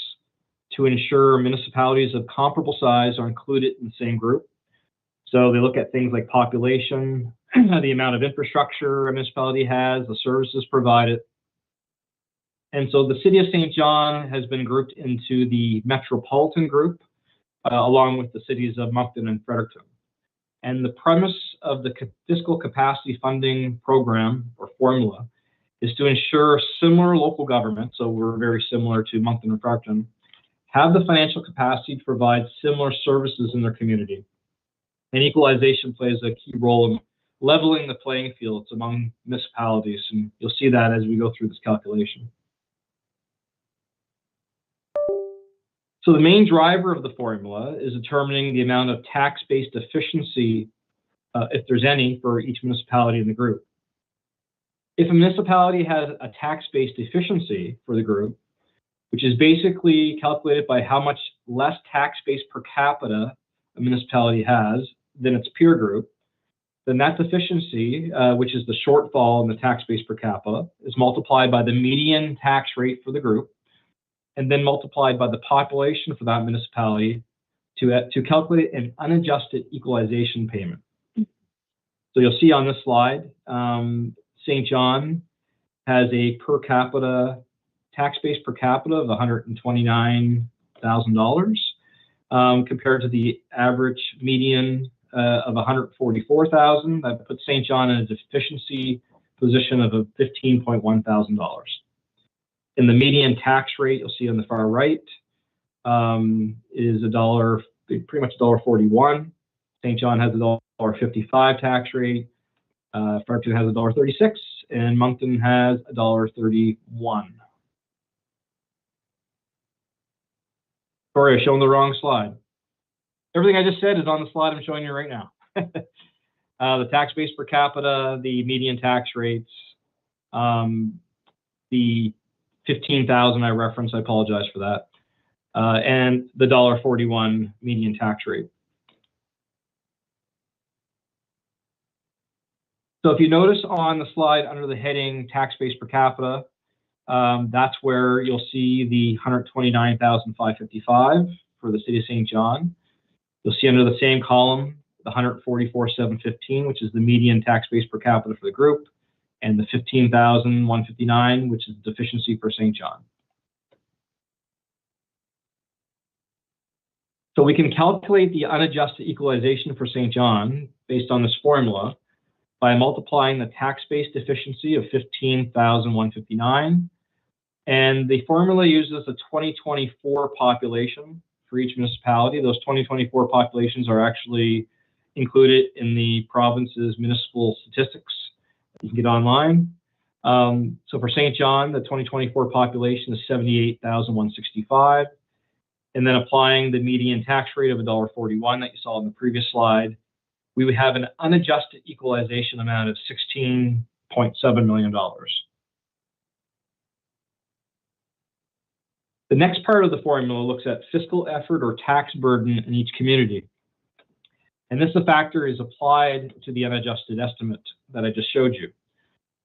to ensure municipalities of comparable size are included in the same group. So they look at things like population, the amount of infrastructure a municipality has, the services provided. And so the City of St. John has been grouped into the metropolitan group, along with the cities of Moncton and Fredericton. And the premise of the fiscal capacity funding program or formula is to ensure similar local governments, so we're very similar to Moncton and Fredericton, have the financial capacity to provide similar services in their community. And equalization plays a key role in leveling the playing fields among municipalities, and you'll see that as we go through this calculation. So the main driver of the formula is determining the amount of tax-based efficiency, if there's any, for each municipality in the group. If a municipality has a tax-based efficiency for the group, which is basically calculated by how much less tax base per capita a municipality has than its peer group, then that deficiency, which is the shortfall in the tax base per capita, is multiplied by the median tax rate for the group, and then multiplied by the population for that municipality to calculate an unadjusted equalization payment. So you'll see on this slide, St. John has a per capita tax base per capita of $129,000 compared to the average median of $144,000. That puts St. John in a deficiency position of $15.1 thousand. And the median tax rate, you'll see on the far right, is pretty much $1.41. St. John has a $1.55 tax rate. Fredericton has $1.36, and Moncton has $1.31. Sorry, I've shown the wrong slide. Everything I just said is on the slide I'm showing you right now. The tax base per capita, the median tax rates, the 15,000 I referenced, I apologize for that, and the $1.41 median tax rate. So if you notice on the slide under the heading tax base per capita, that's where you'll see the $129,555 for the City of St. John. You'll see under the same column the $144,715, which is the median tax base per capita for the group, and the $15,159, which is the deficiency for St. John. So we can calculate the unadjusted equalization for St. John based on this formula by multiplying the tax-based deficiency of $15,159, and the formula uses the 2024 population for each municipality. Those 2024 populations are actually included in the province's municipal statistics you can get online. So for St. John, the 2024 population is 78,165, and then applying the median tax rate of $1.41 that you saw in the previous slide, we would have an unadjusted equalization amount of $16.7 million. The next part of the formula looks at fiscal effort or tax burden in each community. And this factor is applied to the unadjusted estimate that I just showed you.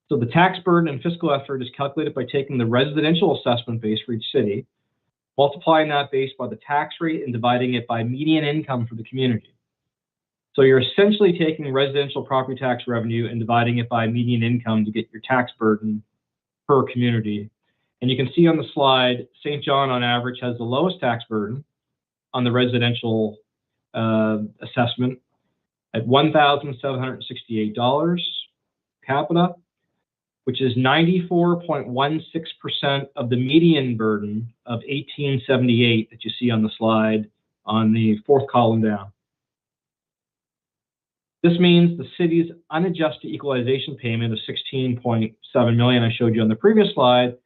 So the tax burden and fiscal effort is calculated by taking the residential assessment base for each city, multiplying that base by the tax rate and dividing it by median income for the community. So you're essentially taking residential property tax revenue and dividing it by median income to get your tax burden per community. And you can see on the slide, St. John on average has the lowest tax burden on the residential assessment at $1,768 capita, which is 94.16% of the median burden of $1,878 that you see on the slide on the fourth column down. This means the city's unadjusted equalization payment of $16.7 million I showed you on the previous slide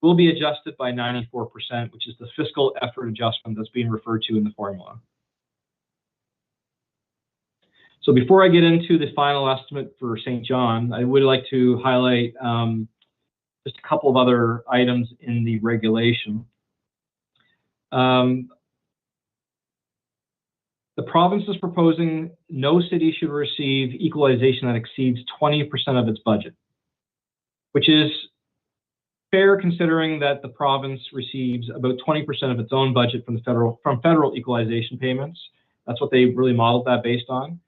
will be adjusted by 94%, which is the fiscal effort adjustment that's being referred to in the formula. So before I get into the final estimate for St. John, I would like to highlight just a couple of other items in the regulation. The province is proposing no city should receive equalization that exceeds 20% of its budget, which is fair considering that the province receives about 20% of its own budget from federal equalization payments. That's what they really modeled that based on.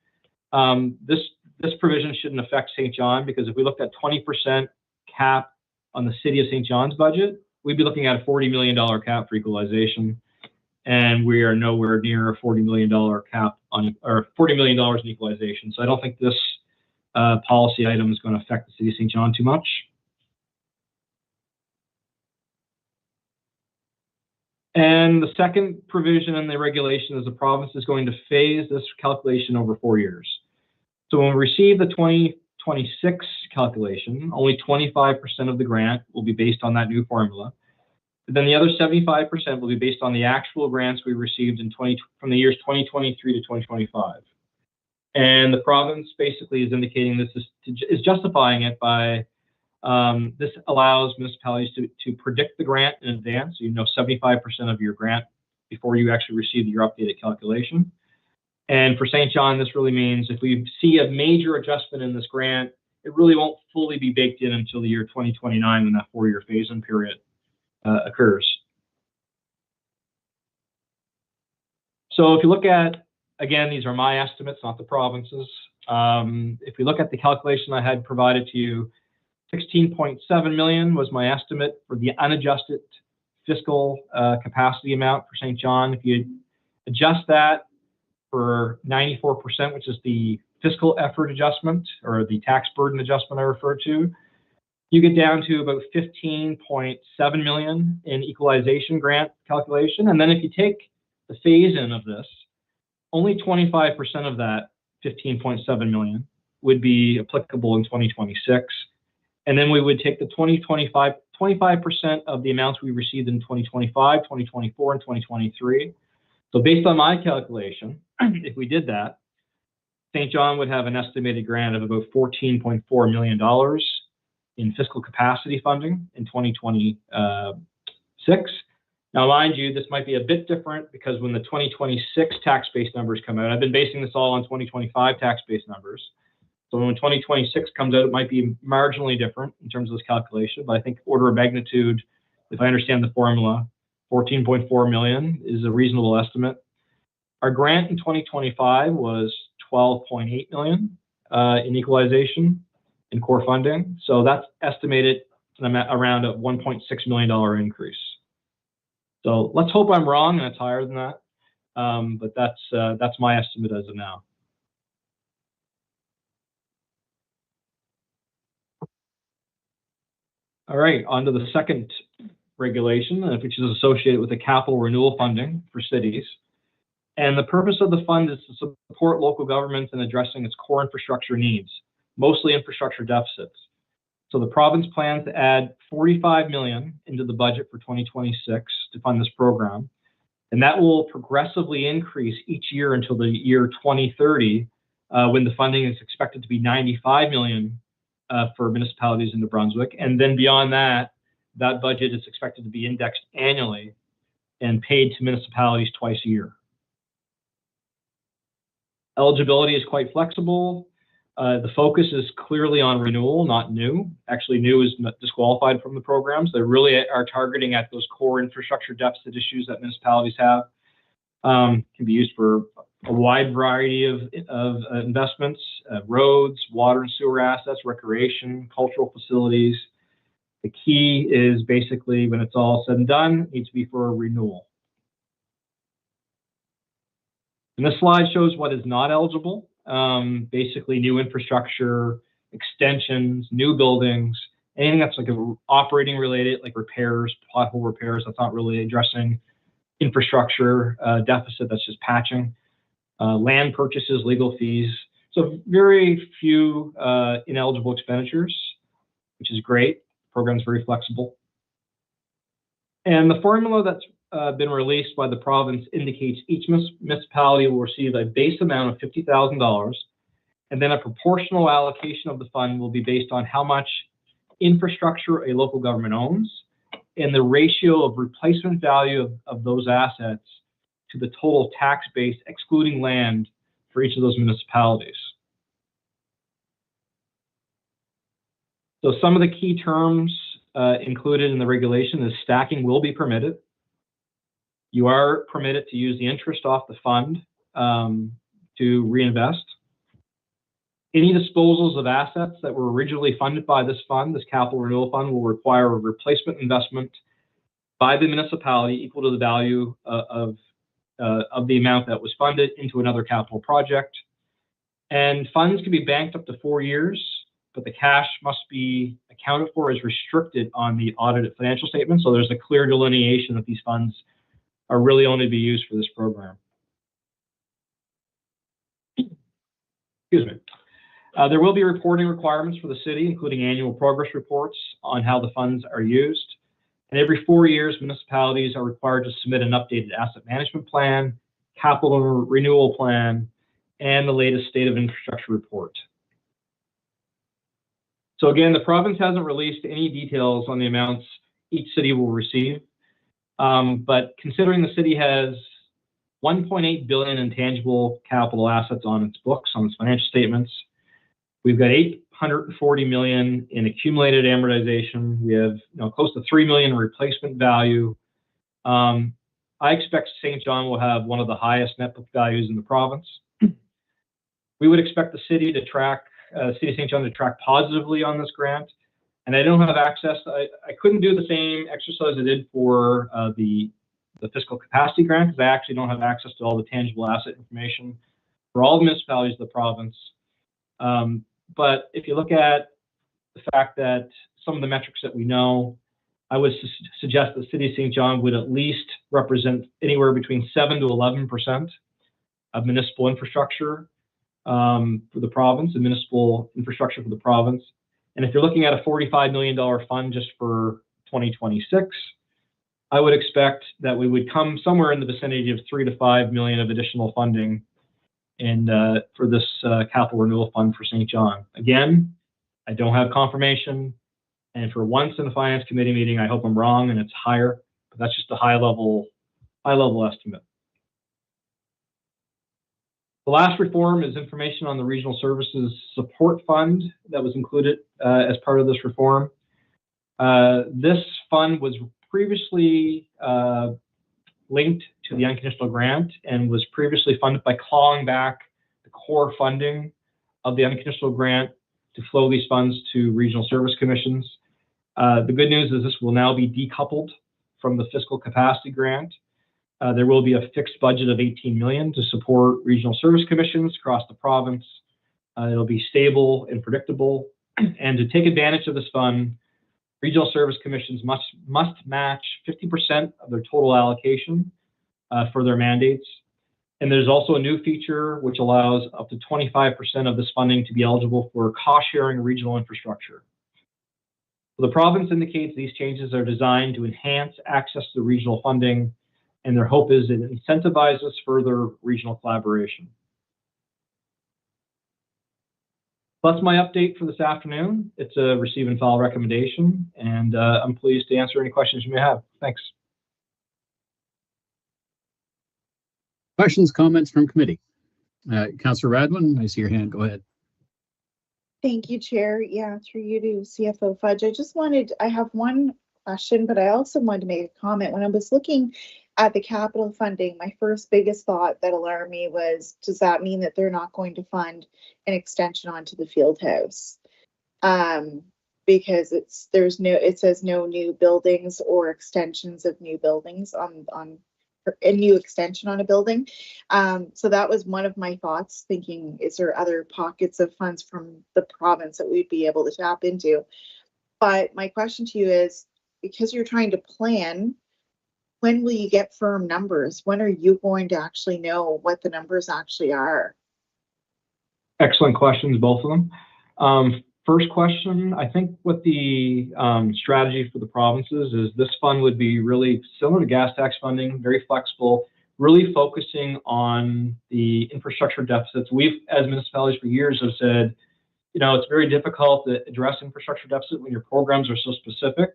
This provision shouldn't affect St. John, because if we looked at 20% cap on the city of St. John's budget, we'd be looking at a $40 million cap for equalization, and we are nowhere near a $40 million cap on, or $40 million in equalization. So I don't think this policy item is going to affect the city of St. John too much. And the second provision in the regulation is the province is going to phase this calculation over 4 years. So when we receive the 2026 calculation, only 25% of the grant will be based on that new formula. But then the other 75% will be based on the actual grants we received from the years 2023 to 2025. And the province basically is indicating this is justifying it by this allows municipalities to predict the grant in advance. So you know 75% of your grant before you actually receive your updated calculation. And for St. John, this really means if we see a major adjustment in this grant, it really won't fully be baked in until the year 2029 when that 4-year phase-in period occurs. So if you look at, again, these are my estimates, not the province's. If we look at the calculation I had provided to you, 16.7 million was my estimate for the unadjusted fiscal capacity amount for St. John. If you adjust that for 94%, which is the fiscal effort adjustment or the tax burden adjustment I referred to, you get down to about 15.7 million in equalization grant calculation. And then if you take the phase-in of this, only 25% of that 15.7 million would be applicable in 2026. And then we would take the 25% of the amounts we received in 2025, 2024, and 2023. So based on my calculation, if we did that, St. John would have an estimated grant of about $14.4 million in fiscal capacity funding in 2026. Now, mind you, this might be a bit different because when the 2026 tax base numbers come out, I've been basing this all on 2025 tax base numbers. So when 2026 comes out, it might be marginally different in terms of this calculation, but I think order of magnitude, if I understand the formula, 14.4 million is a reasonable estimate. Our grant in 2025 was 12.8 million in equalization in core funding. So that's estimated around a $1.6 million increase. So let's hope I'm wrong and it's higher than that. But that's my estimate as of now. All right, on to the second regulation, which is associated with the capital renewal funding for cities. And the purpose of the fund is to support local governments in addressing its core infrastructure needs, mostly infrastructure deficits. So the province plans to add 45 million into the budget for 2026 to fund this program. And that will progressively increase each year until the year 2030, when the funding is expected to be 95 million for municipalities in New Brunswick. And then beyond that, that budget is expected to be indexed annually and paid to municipalities twice a year. Eligibility is quite flexible. The focus is clearly on renewal, not new. Actually, new is disqualified from the programs. They really are targeting at those core infrastructure deficit issues that municipalities have. Can be used for a wide variety of investments, roads, water and sewer assets, recreation, cultural facilities. The key is basically when it's all said and done, it needs to be for a renewal. And this slide shows what is not eligible. Basically new infrastructure, extensions, new buildings, anything that's like operating related, like repairs, pothole repairs, that's not really addressing infrastructure deficit, that's just patching. Land purchases, legal fees. So very few ineligible expenditures, which is great. The program's very flexible. And the formula that's been released by the province indicates each municipality will receive a base amount of $50,000, and then a proportional allocation of the fund will be based on how much infrastructure a local government owns and the ratio of replacement value of those assets to the total tax base, excluding land, for each of those municipalities. So some of the key terms included in the regulation is stacking will be permitted. You are permitted to use the interest off the fund to reinvest. Any disposals of assets that were originally funded by this fund, this capital renewal fund, will require a replacement investment by the municipality equal to the value of the amount that was funded into another capital project. And funds can be banked up to 4 years, but the cash must be accounted for as restricted on the audited financial statement. So there's a clear delineation that these funds are really only to be used for this program. Excuse me. There will be reporting requirements for the city, including annual progress reports on how the funds are used. And every 4 years, municipalities are required to submit an updated asset management plan, capital renewal plan, and the latest state of infrastructure report. So again, the province hasn't released any details on the amounts each city will receive. But considering the city has 1.8 billion in tangible capital assets on its books, on its financial statements, we've got 840 million in accumulated amortization. We have close to 3 million in replacement value. I expect St. John will have one of the highest net book values in the province. We would expect the city to track, City of St. John to track positively on this grant. And I don't have access. I couldn't do the same exercise I did for the fiscal capacity grant because I actually don't have access to all the tangible asset information for all the municipalities of the province. But if you look at the fact that some of the metrics that we know, I would suggest the City of St. John would at least represent anywhere between 7 to 11% of municipal infrastructure for the province, and municipal infrastructure for the province. And if you're looking at a $45 million fund just for 2026, I would expect that we would come somewhere in the vicinity of 3 to 5 million of additional funding for this capital renewal fund for St. John. Again, I don't have confirmation, and for once in the finance committee meeting, I hope I'm wrong and it's higher, but that's just a high level estimate. The last reform is information on the Regional Services Support Fund that was included as part of this reform. This fund was previously linked to the unconditional grant and was previously funded by clawing back the core funding of the unconditional grant to flow these funds to regional service commissions. The good news is this will now be decoupled from the fiscal capacity grant. There will be a fixed budget of 18 million to support regional service commissions across the province. It'll be stable and predictable. And to take advantage of this fund, regional service commissions must match 50% of their total allocation for their mandates. And there's also a new feature which allows up to 25% of this funding to be eligible for cost-sharing regional infrastructure. The province indicates these changes are designed to enhance access to regional funding, and their hope is it incentivizes further regional collaboration. That's my update for this afternoon. It's a receive and file recommendation, and I'm pleased to answer any questions you may have. Thanks. Questions, comments from committee? Councillor Radwin, I see your hand. Go ahead. Thank you, Chair. Yeah, through you to CFO Fudge. I have one question, but I also wanted to make a comment. When I was looking at the capital funding, my first biggest thought that alarmed me was, does that mean that they're not going to fund an extension onto the field house? Because it says no new buildings or extensions of new buildings on a new extension on a building. So that was one of my thoughts, thinking, is there other pockets of funds from the province that we'd be able to tap into? But my question to you is, because you're trying to plan, when will you get firm numbers? When are you going to actually know what the numbers actually are? Excellent questions, both of them. First question, I think what the strategy for the provinces is, this fund would be really similar to gas tax funding, very flexible, really focusing on the infrastructure deficits. We've, as municipalities for years, have said, it's very difficult to address infrastructure deficit when your programs are so specific.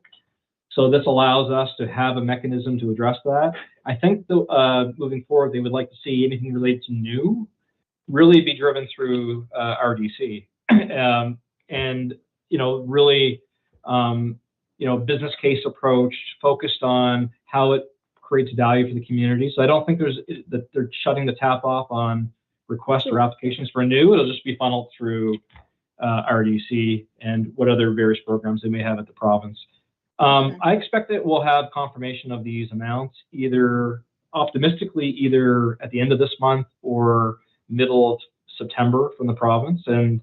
So this allows us to have a mechanism to address that. I think moving forward, they would like to see anything related to new really be driven through RDC. And, really, business case approach focused on how it creates value for the community. So I don't think that they're shutting the tap off on requests or applications for new. It'll just be funneled through RDC and what other various programs they may have at the province. I expect that we'll have confirmation of these amounts either optimistically at the end of this month or middle of September from the province. And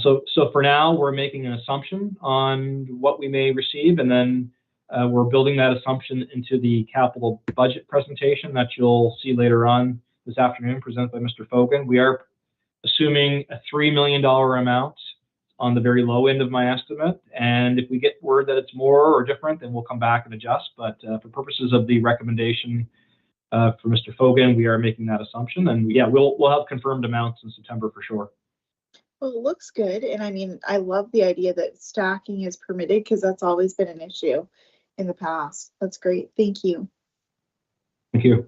so for now, we're making an assumption on what we may receive, and then we're building that assumption into the capital budget presentation that you'll see later on this afternoon, presented by Mr. Fogan. We are assuming a $3 million amount on the very low end of my estimate. And if we get word that it's more or different, then we'll come back and adjust. But for purposes of the recommendation for Mr. Fogan, we are making that assumption. And yeah, we'll have confirmed amounts in September for sure. Well, it looks good. And I mean, I love the idea that stacking is permitted because that's always been an issue in the past. That's great. Thank you. Thank you.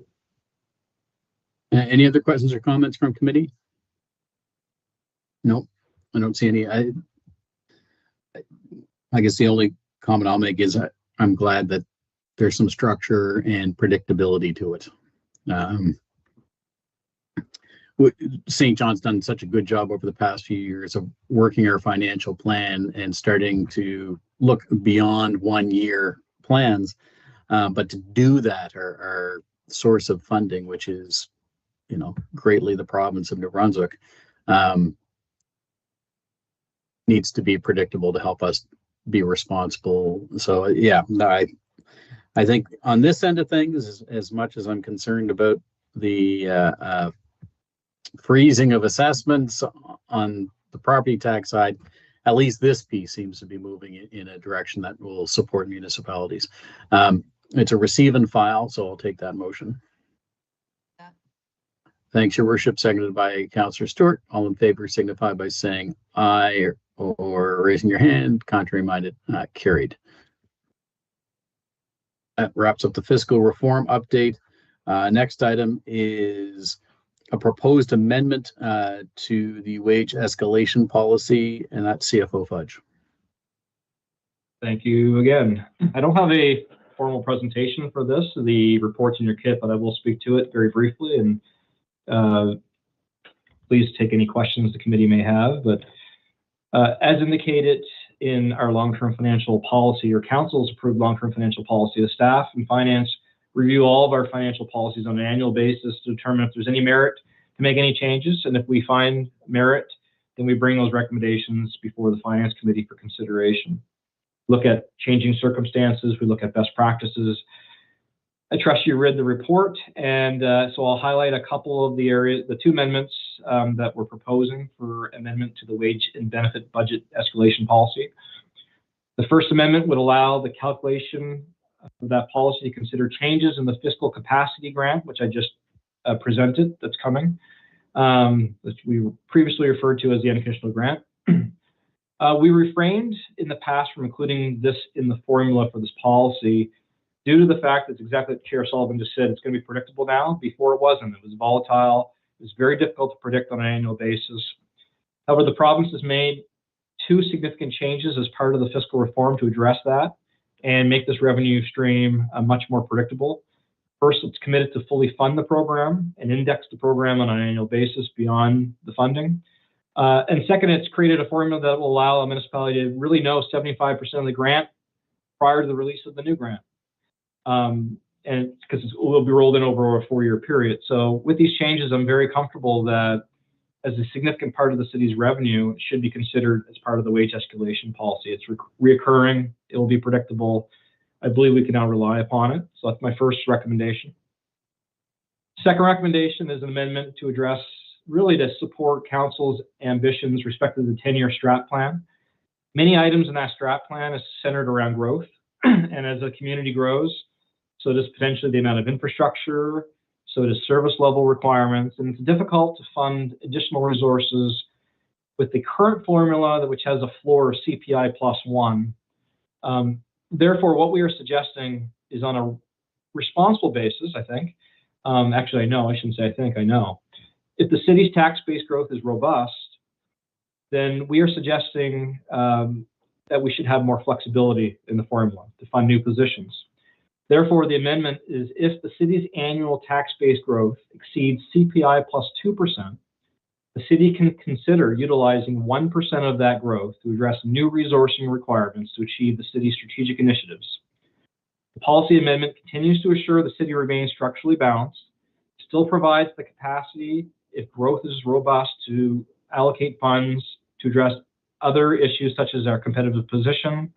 Any other questions or comments from committee? No, I don't see any. I guess the only comment I'll make is I'm glad that there's some structure and predictability to it. St. John's done such a good job over the past few years of working our financial plan and starting to look beyond 1 year plans. But to do that, our source of funding, which is, greatly the province of New Brunswick, needs to be predictable to help us be responsible. So yeah, I think on this end of things, as much as I'm concerned about the freezing of assessments on the property tax side, at least this piece seems to be moving in a direction that will support municipalities. It's a receive and file, so I'll take that motion. Yeah. Thanks, Your Worship. Seconded by Councillor Stewart. All in favor signify by saying aye or raising your hand. Contrary minded, carried. That wraps up the fiscal reform update. Next item is a proposed amendment to the wage escalation policy, and that's CFO Fudge. Thank you again. I don't have a formal presentation for this. The report's in your kit, but I will speak to it very briefly, and please take any questions the committee may have. But as indicated in our long-term financial policy, or council's approved long-term financial policy, the staff and finance review all of our financial policies on an annual basis to determine if there's any merit to make any changes. And if we find merit, then we bring those recommendations before the finance committee for consideration. Look at changing circumstances. We look at best practices. I trust you read the report, and so I'll highlight a couple of the areas, the two amendments that we're proposing for amendment to the wage and benefit budget escalation policy. The first amendment would allow the calculation of that policy to consider changes in the fiscal capacity grant, which I just presented, that's coming, which we previously referred to as the unconditional grant. We refrained in the past from including this in the formula for this policy due to the fact that exactly what Chair Sullivan just said, it's going to be predictable now. Before it wasn't. It was volatile. It was very difficult to predict on an annual basis. However, the province has made two significant changes as part of the fiscal reform to address that and make this revenue stream much more predictable. First, it's committed to fully fund the program and index the program on an annual basis beyond the funding. And second, it's created a formula that will allow a municipality to really know 75% of the grant prior to the release of the new grant. And because it will be rolled in over a 4-year period. So with these changes, I'm very comfortable that as a significant part of the city's revenue, it should be considered as part of the wage escalation policy. It's reoccurring. It will be predictable. I believe we can now rely upon it. So that's my first recommendation. Second recommendation is an amendment to address, really to support council's ambitions respect to the 10-year strat plan. Many items in that strat plan is centered around growth. And as a community grows, so does potentially the amount of infrastructure, so does service level requirements, and it's difficult to fund additional resources with the current formula, which has a floor of CPI +1. Therefore, what we are suggesting is on a responsible basis, I think. Actually, I know, I shouldn't say I think, I know. If the city's tax base growth is robust, then we are suggesting that we should have more flexibility in the formula to fund new positions. Therefore, the amendment is if the city's annual tax-based growth exceeds CPI plus 2%, the city can consider utilizing 1% of that growth to address new resourcing requirements to achieve the city's strategic initiatives. The policy amendment continues to assure the city remains structurally balanced, still provides the capacity, if growth is robust, to allocate funds to address other issues such as our competitive position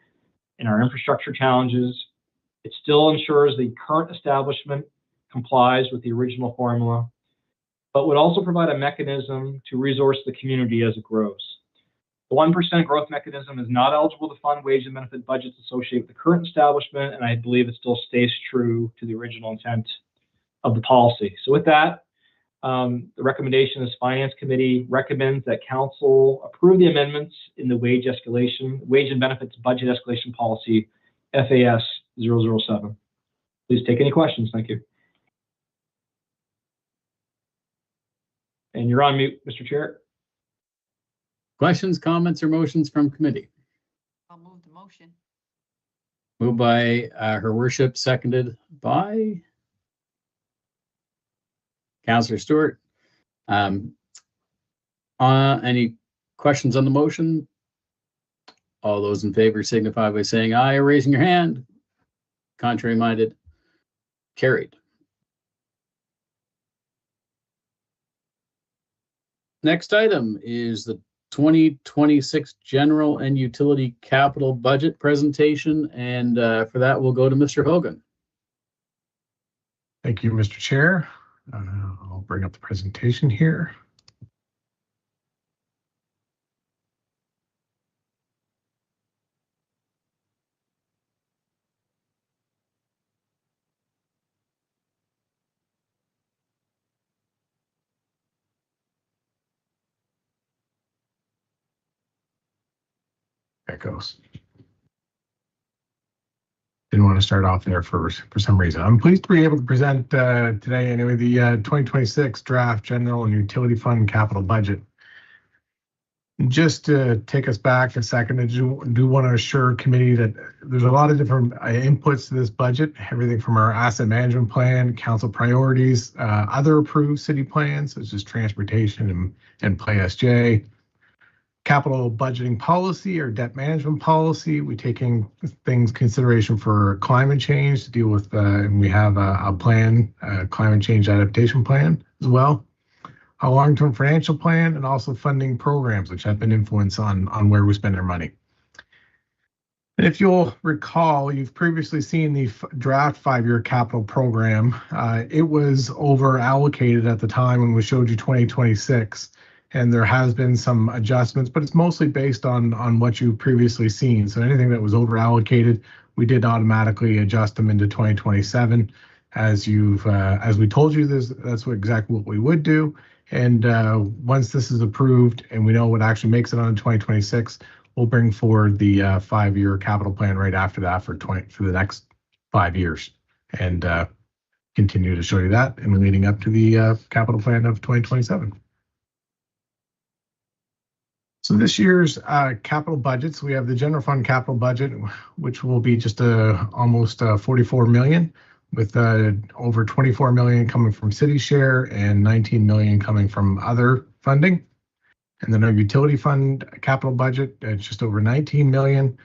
and our infrastructure challenges. It still ensures the current establishment complies with the original formula, but would also provide a mechanism to resource the community as it grows. The 1% growth mechanism is not eligible to fund wage and benefit budgets associated with the current establishment, and I believe it still stays true to the original intent of the policy. So with that, the recommendation is Finance Committee recommends that Council approve the amendments in the wage and benefits budget escalation policy, FAS 007. Please take any questions. Thank you. And you're on mute, Mr. Chair. Questions, comments, or motions from committee? I'll move the motion. Moved by Her Worship, seconded by Councillor Stewart. Any questions on the motion? All those in favor signify by saying aye or raising your hand. Contrary minded, carried. Next item is the 2026 general and utility capital budget presentation, and for that we'll go to Mr. Hogan. Thank you, Mr. Chair. I'll bring up the presentation here. There it goes. Didn't want to start off there for some reason. I'm pleased to be able to present today anyway the 2026 draft general and utility fund capital budget. Just to take us back a second, I do want to assure committee that there's a lot of different inputs to this budget, everything from our asset management plan, council priorities, other approved city plans such as transportation and Play SJ, capital budgeting policy or debt management policy. We taking things consideration for climate change to deal with, and we have a plan, climate change adaptation plan as well. A long-term financial plan and also funding programs, which have been influenced on where we spend our money. And if you'll recall, you've previously seen the draft 5-year capital program. It was over allocated at the time when we showed you 2026. And there has been some adjustments, but it's mostly based on what you've previously seen. So anything that was over allocated, we did automatically adjust them into 2027. As we told you, that's exactly what we would do. And once this is approved and we know what actually makes it on 2026, we'll bring forward the 5-year capital plan right after that for the next 5 years, and continue to show you that and leading up to the capital plan of 2027. So this year's capital budgets, we have the general fund capital budget, which will be just almost 44 million, with over 24 million coming from city share and 19 million coming from other funding. And then our utility fund capital budget at just over 19 million,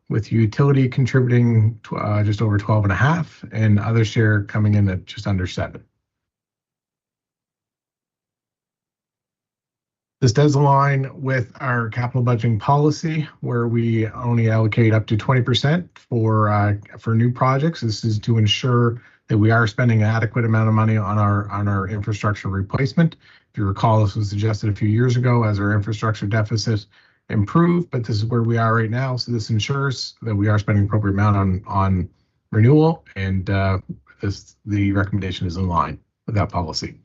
with utility contributing just over 12.5 and other share coming in at just under 7. This does align with our capital budgeting policy, where we only allocate up to 20% for new projects. This is to ensure that we are spending an adequate amount of money on our infrastructure replacement. If you recall, this was suggested a few years ago as our infrastructure deficit improved, but this is where we are right now. So this ensures that we are spending appropriate amount on renewal, and the recommendation is in line with that policy.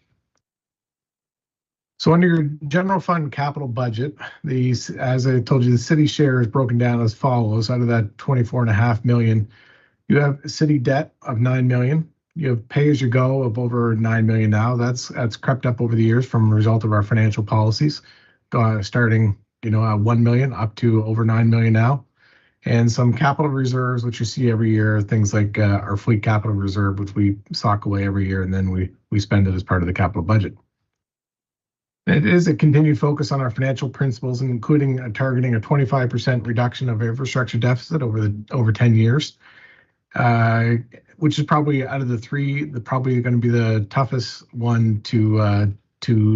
So under your general fund capital budget, as I told you, the city share is broken down as follows. Out of that 24.5 million, you have city debt of 9 million. You have pay-as-you-go of over 9 million now. That's crept up over the years from a result of our financial policies, starting at 1 million up to over 9 million now. and some capital reserves, which you see every year, things like our fleet capital reserve, which we sock away every year, and then we spend it as part of the capital budget. It is a continued focus on our financial principles, including targeting a 25% reduction of infrastructure deficit over 10 years, which is probably out of the three, probably going to be the toughest one to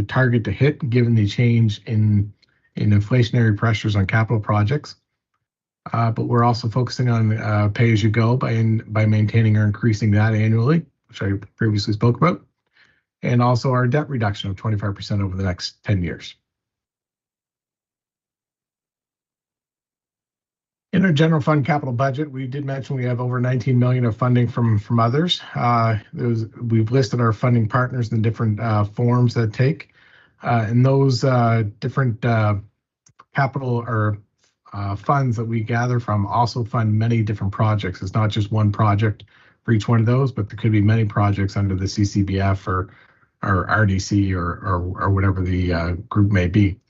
target to hit, given the change in inflationary pressures on capital projects. But we're also focusing on pay-as-you-go by maintaining or increasing that annually, which I previously spoke about, and also our debt reduction of 25% over the next 10 years. In our general fund capital budget, we did mention we have over 19 million of funding from others. We've listed our funding partners in different forms that take, and those different capital or funds that we gather from also fund many different projects. It's not just one project for each one of those, but there could be many projects under the CCBF or RDC or whatever the group may be.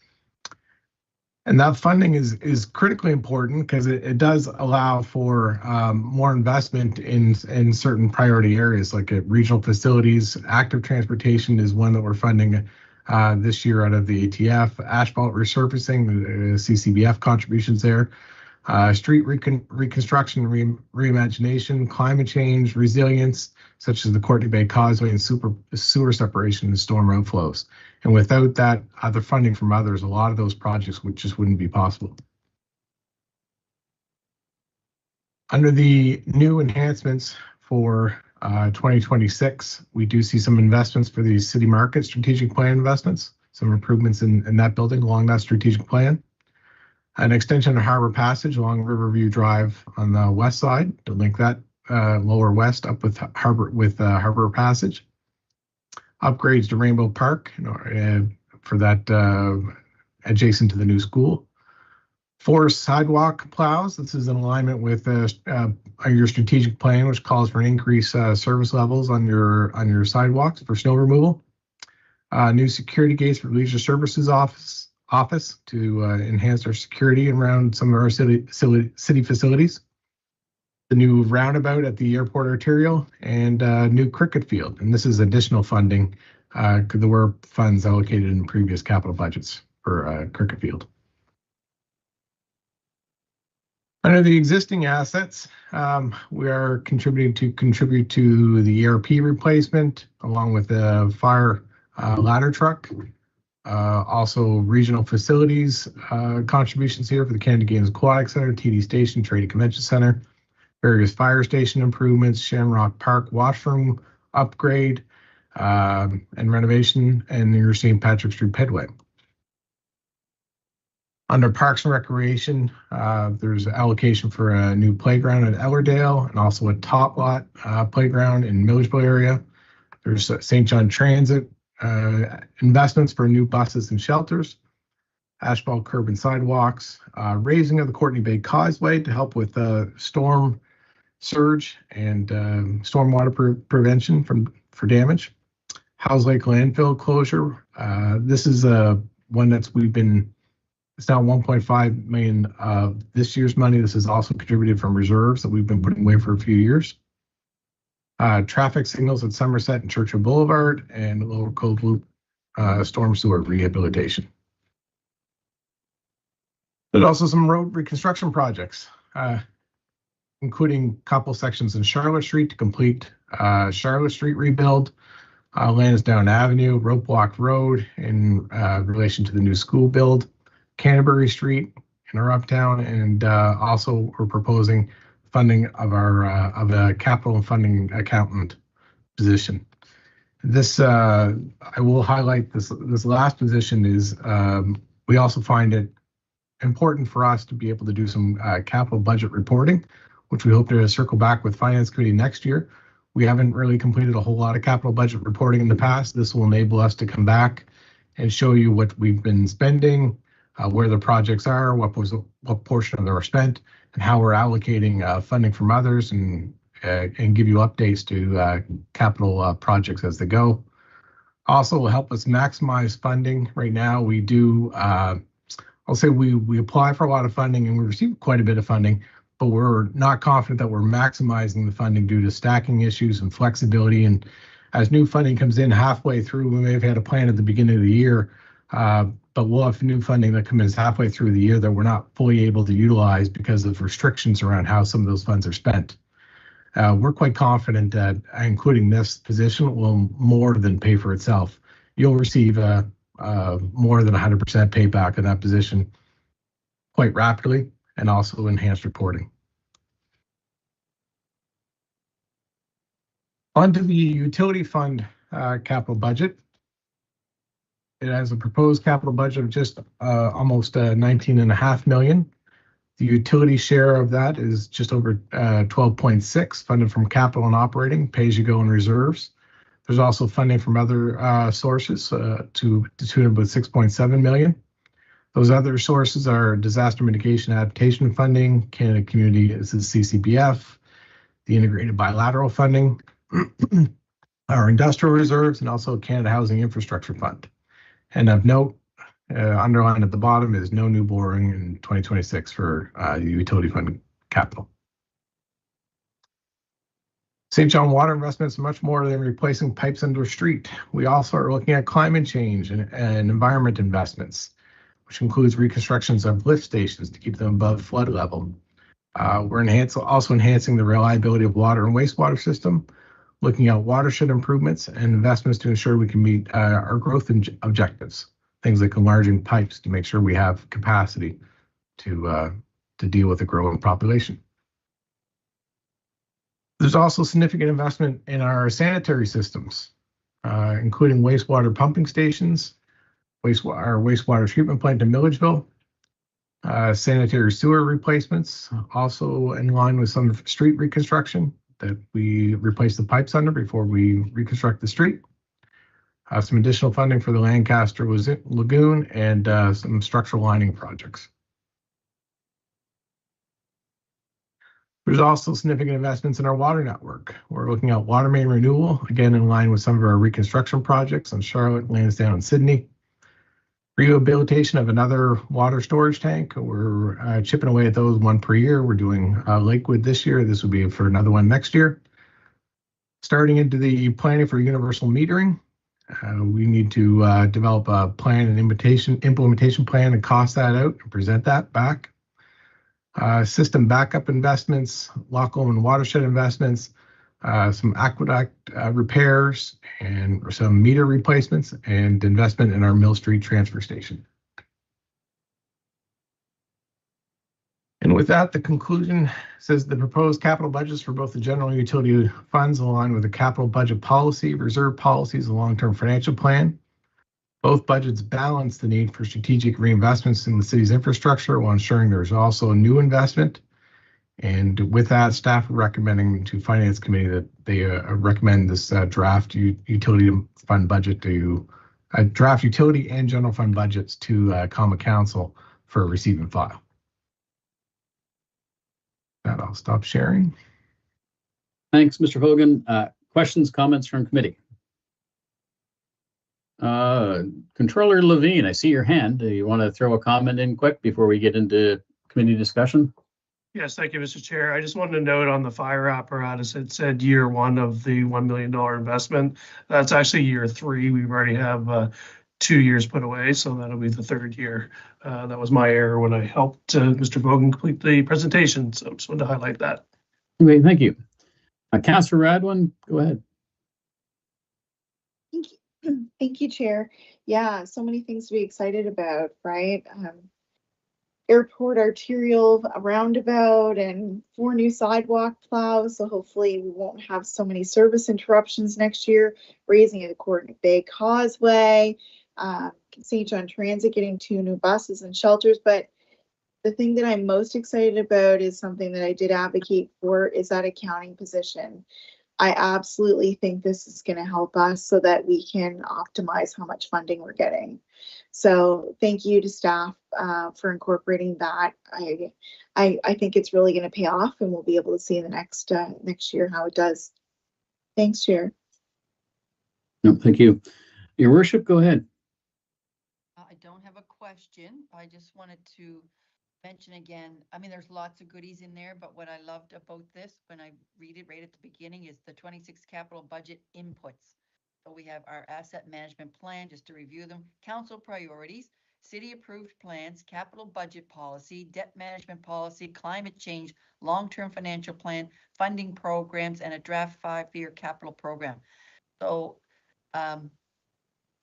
And that funding is critically important because it does allow for more investment in certain priority areas, like at regional facilities. Active transportation is one that we're funding this year out of the ATF. Asphalt resurfacing, CCBF contributions there. Street reconstruction, reimagination, climate change, resilience, such as the Courtney Bay Causeway and sewer separation and storm outflows. And without that other funding from others, a lot of those projects just wouldn't be possible. Under the new enhancements for 2026, we do see some investments for the city market strategic plan investments, some improvements in that building along that strategic plan. An extension of Harbor Passage along Riverview Drive on the west side to link that lower west up with Harbor Passage. Upgrades to Rainbow Park for that adjacent to the new school. Forest sidewalk plows. This is in alignment with your strategic plan, which calls for an increased service levels on your sidewalks for snow removal. New security gates for Leisure Services office to enhance our security around some of our city facilities. The new roundabout at the airport arterial and new cricket field. And this is additional funding. There were funds allocated in previous capital budgets for cricket field. Under the existing assets, we are contribute to the ERP replacement along with the fire ladder truck. Also regional facilities contributions here for the Canada Games Aquatic Center, TD Station, Trading Convention Center, various fire station improvements, Shamrock Park washroom upgrade and renovation, and your St. Patrick Street Pedway. Under Parks and Recreation, there's allocation for a new playground at Ellerdale and also a top lot playground in Milledgeville area. There's St. John Transit investments for new buses and shelters, asphalt curb and sidewalks, raising of the Courtney Bay Causeway to help with storm surge and stormwater prevention for damage. Howes Lake landfill closure. This is one that's it's now 1.5 million of this year's money. This is also contributed from reserves that we've been putting away for a few years. Traffic signals at Somerset and Churchill Boulevard and Lower Cold Loop storm sewer rehabilitation. There's also some road reconstruction projects, including a couple sections in Charlotte Street to complete Charlotte Street rebuild, Lansdowne Avenue, Rope Walk Road in relation to the new school build, Canterbury Street in our uptown, and also we're proposing funding of a capital and funding accountant position. This I will highlight this last position is we also find it important for us to be able to do some capital budget reporting, which we hope to circle back with Finance Committee next year. We haven't really completed a whole lot of capital budget reporting in the past. This will enable us to come back and show you what we've been spending, where the projects are, what portion of them are spent, and how we're allocating funding from others, and give you updates to capital projects as they go. Also will help us maximize funding. Right now, we do, I'll say we apply for a lot of funding and we receive quite a bit of funding, but we're not confident that we're maximizing the funding due to stacking issues and flexibility. And as new funding comes in halfway through, we may have had a plan at the beginning of the year, but we'll have new funding that comes in halfway through the year that we're not fully able to utilize because of restrictions around how some of those funds are spent. We're quite confident that including this position will more than pay for itself. You'll receive more than 100% payback in that position quite rapidly, and also enhanced reporting. On to the utility fund capital budget. It has a proposed capital budget of just almost 19.5 million. The utility share of that is just over 12.6, funded from capital and operating, pay-as-you-go and reserves. There's also funding from other sources to the tune of about 6.7 million. Those other sources are disaster mitigation adaptation funding, Canada Community, this is CCBF, the integrated bilateral funding, our industrial reserves, and also Canada Housing Infrastructure Fund. And of note, underlined at the bottom is no new borrowing in 2026 for the utility fund capital. St. John Water investments are much more than replacing pipes under a street. We also are looking at climate change and environment investments, which includes reconstructions of lift stations to keep them above flood level. We're also enhancing the reliability of water and wastewater system, looking at watershed improvements and investments to ensure we can meet our growth objectives. Things like enlarging pipes to make sure we have capacity to deal with the growing population. There's also significant investment in our sanitary systems, including wastewater pumping stations, our wastewater treatment plant in Milledgeville, sanitary sewer replacements, also in line with some street reconstruction that we replace the pipes under before we reconstruct the street. Some additional funding for the Lancaster Lagoon and some structural lining projects. There's also significant investments in our water network. We're looking at water main renewal, again in line with some of our reconstruction projects in Charlotte, Lansdowne, and Sydney. Rehabilitation of another water storage tank. We're chipping away at those one per year. We're doing Lakewood this year. This will be for another one next year. Starting into the planning for universal metering. We need to develop a plan and implementation plan and cost that out and present that back. System backup investments, Loch Lomond watershed investments, some aqueduct repairs, and some meter replacements, and investment in our Mill Street transfer station. And with that, the conclusion says the proposed capital budgets for both the general and utility funds align with the capital budget policy, reserve policies, and long-term financial plan. Both budgets balance the need for strategic reinvestments in the city's infrastructure while ensuring there's also a new investment. And with that, staff are recommending to Finance Committee that they recommend this draft utility fund budget to draft utility and general fund budgets to Common Council for receive and file. That I'll stop sharing. Thanks, Mr. Hogan. Questions, comments from committee? Controller Levine, I see your hand. Do you want to throw a comment in quick before we get into committee discussion? Yes, thank you, Mr. Chair. I just wanted to note on the fire apparatus, it said year one of the $1 million investment. That's actually year 3. We already have 2 years put away, so that'll be the 3rd year. That was my error when I helped Mr. Vogan complete the presentation, so I just wanted to highlight that. Okay, thank you. Councillor Radwin, go ahead. Thank you, Chair. Yeah, so many things to be excited about, right? Airport arterial roundabout and 4 new sidewalk plows. So hopefully we won't have so many service interruptions next year. Raising a Coordinate Bay Causeway, St. John Transit getting 2 new buses and shelters. But the thing that I'm most excited about is something that I did advocate for, is that accounting position. I absolutely think this is going to help us so that we can optimize how much funding we're getting. So thank you to staff for incorporating that. I think it's really going to pay off, and we'll be able to see in the next year how it does. Thanks, Chair. No, thank you. Your Worship, go ahead. I don't have a question. I just wanted to mention again, I mean, there's lots of goodies in there, but what I loved about this, when I read it right at the beginning, is the 26 capital budget inputs. So we have our asset management plan, just to review them, council priorities, city approved plans, capital budget policy, debt management policy, climate change, long-term financial plan, funding programs, and a draft 5-year capital program. So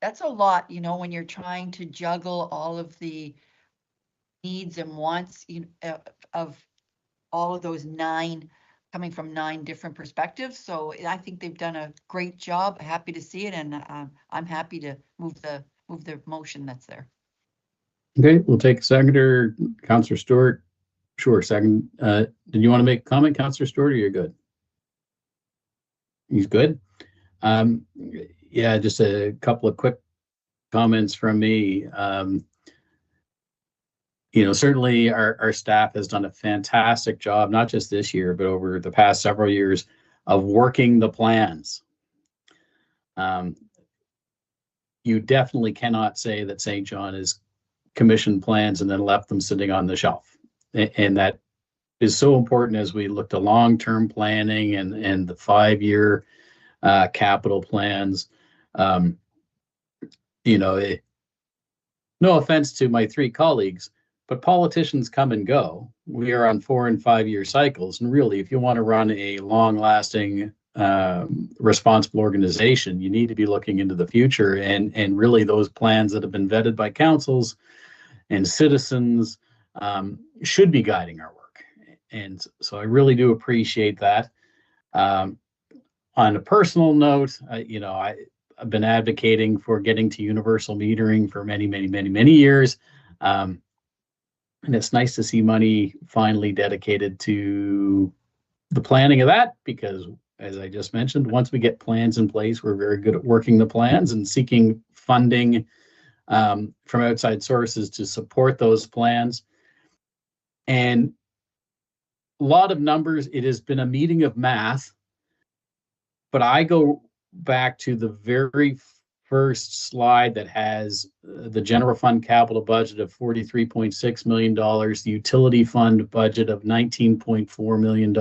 that's a lot, you know, when you're trying to juggle all of the needs and wants of all of those 9 coming from 9 different perspectives. So I think they've done a great job. Happy to see it, and I'm happy to move the motion that's there. Okay, we'll take seconder, Councillor Stewart. Sure, second. Did you want to make a comment, Councillor Stewart, or you're good? He's good. Yeah, just a couple of quick comments from me. You know, certainly our staff has done a fantastic job, not just this year, but over the past several years, of working the plans. You definitely cannot say that St. John has commissioned plans and then left them sitting on the shelf. And that is so important as we look to long-term planning and the 5-year capital plans. You know, no offense to my 3 colleagues, but politicians come and go. We are on 4- and 5-year cycles. And really, if you want to run a long-lasting, responsible organization, you need to be looking into the future. And really, those plans that have been vetted by councils and citizens should be guiding our work. And so I really do appreciate that. On a personal note, you know, I've been advocating for getting to universal metering for many years. And it's nice to see money finally dedicated to the planning of that, because as I just mentioned, once we get plans in place, we're very good at working the plans and seeking funding from outside sources to support those plans. And a lot of numbers, it has been a meeting of math, but I go back to the very first slide that has the general fund capital budget of $43.6 million, the utility fund budget of $19.4 million.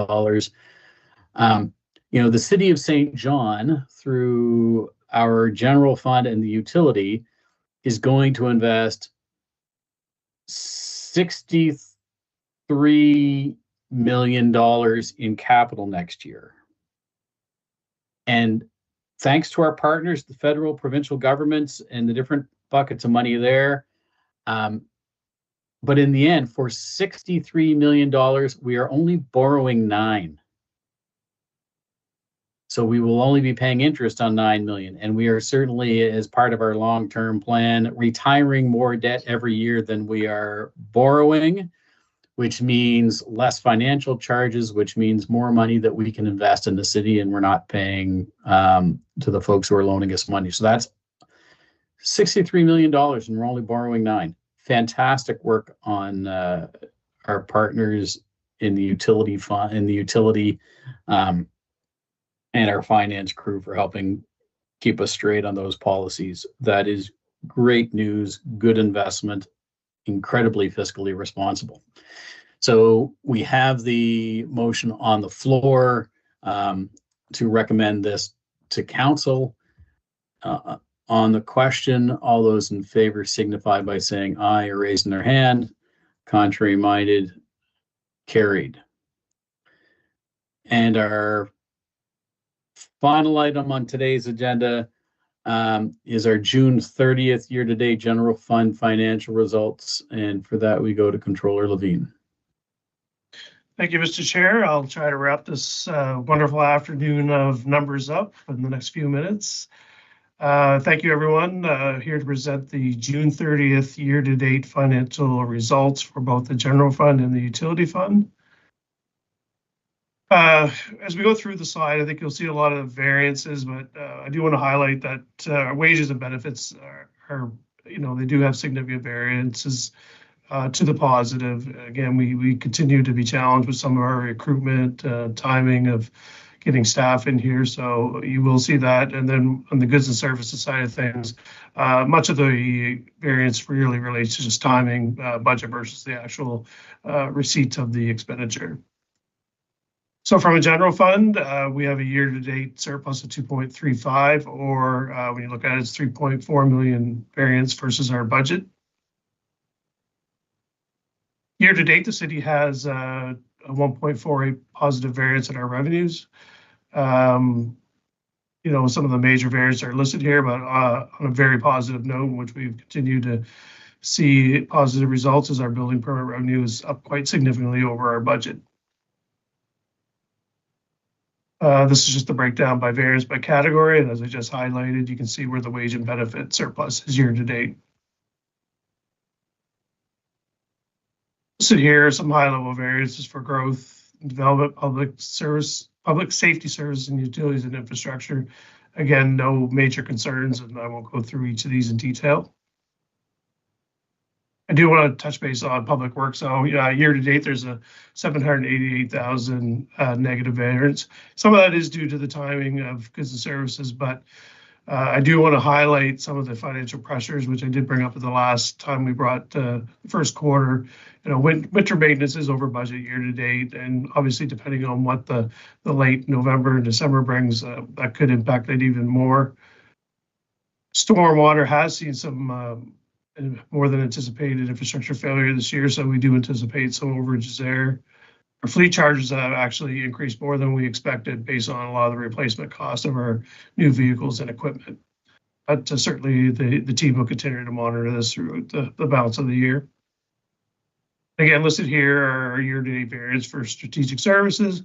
You know, the city of St. John, through our general fund and the utility, is going to invest $63 million in capital next year. And thanks to our partners, the federal, provincial governments, and the different buckets of money there. But in the end, for $63 million, we are only borrowing $9 million. So we will only be paying interest on $9 million. And we are certainly, as part of our long-term plan, retiring more debt every year than we are borrowing, which means less financial charges, which means more money that we can invest in the city, and we're not paying to the folks who are loaning us money. So that's $63 million, and we're only borrowing $9 million. Fantastic work on our partners in the utility fund, and our finance crew for helping keep us straight on those policies. That is great news, good investment, incredibly fiscally responsible. So we have the motion on the floor to recommend this to council. On the question, all those in favor signify by saying aye or raising their hand. Contrary minded, carried. And our final item on today's agenda is our June 30th year-to-date general fund financial results. And for that, we go to Controller Levine. Thank you, Mr. Chair. I'll try to wrap this wonderful afternoon of numbers up in the next few minutes. Thank you, everyone. Here to present the June 30th year-to-date financial results for both the general fund and the utility fund. As we go through the slide, I think you'll see a lot of variances, but I do want to highlight that wages and benefits are, you know, they do have significant variances to the positive. Again, we continue to be challenged with some of our recruitment, timing of getting staff in here. So you will see that. And then on the goods and services side of things, much of the variance really relates to just timing, budget versus the actual receipt of the expenditure. So from a general fund, we have a year-to-date surplus of 2.35, or when you look at it, it's 3.4 million variance versus our budget. Year-to-date, the city has a 1.48 positive variance in our revenues. Some of the major variants are listed here, but on a very positive note, in which we've continued to see positive results, as our building permit revenue is up quite significantly over our budget. This is just the breakdown by variance by category, and as I just highlighted, you can see where the wage and benefit surplus is year-to-date. So here are some high-level variances for growth, development, public safety services, and utilities and infrastructure. Again, no major concerns, and I won't go through each of these in detail. I do want to touch base on public works. So year-to-date, there's a 788,000 negative variance. Some of that is due to the timing of goods and services, but I do want to highlight some of the financial pressures, which I did bring up at the last time we brought the first quarter. Winter maintenance is over budget year-to-date, and obviously depending on what the late November and December brings, that could impact it even more. Stormwater has seen some more than anticipated infrastructure failure this year, so we do anticipate some overages there. Our fleet charges have actually increased more than we expected based on a lot of the replacement cost of our new vehicles and equipment. But certainly the team will continue to monitor this throughout the balance of the year. Again, listed here are our year-to-date variance for strategic services,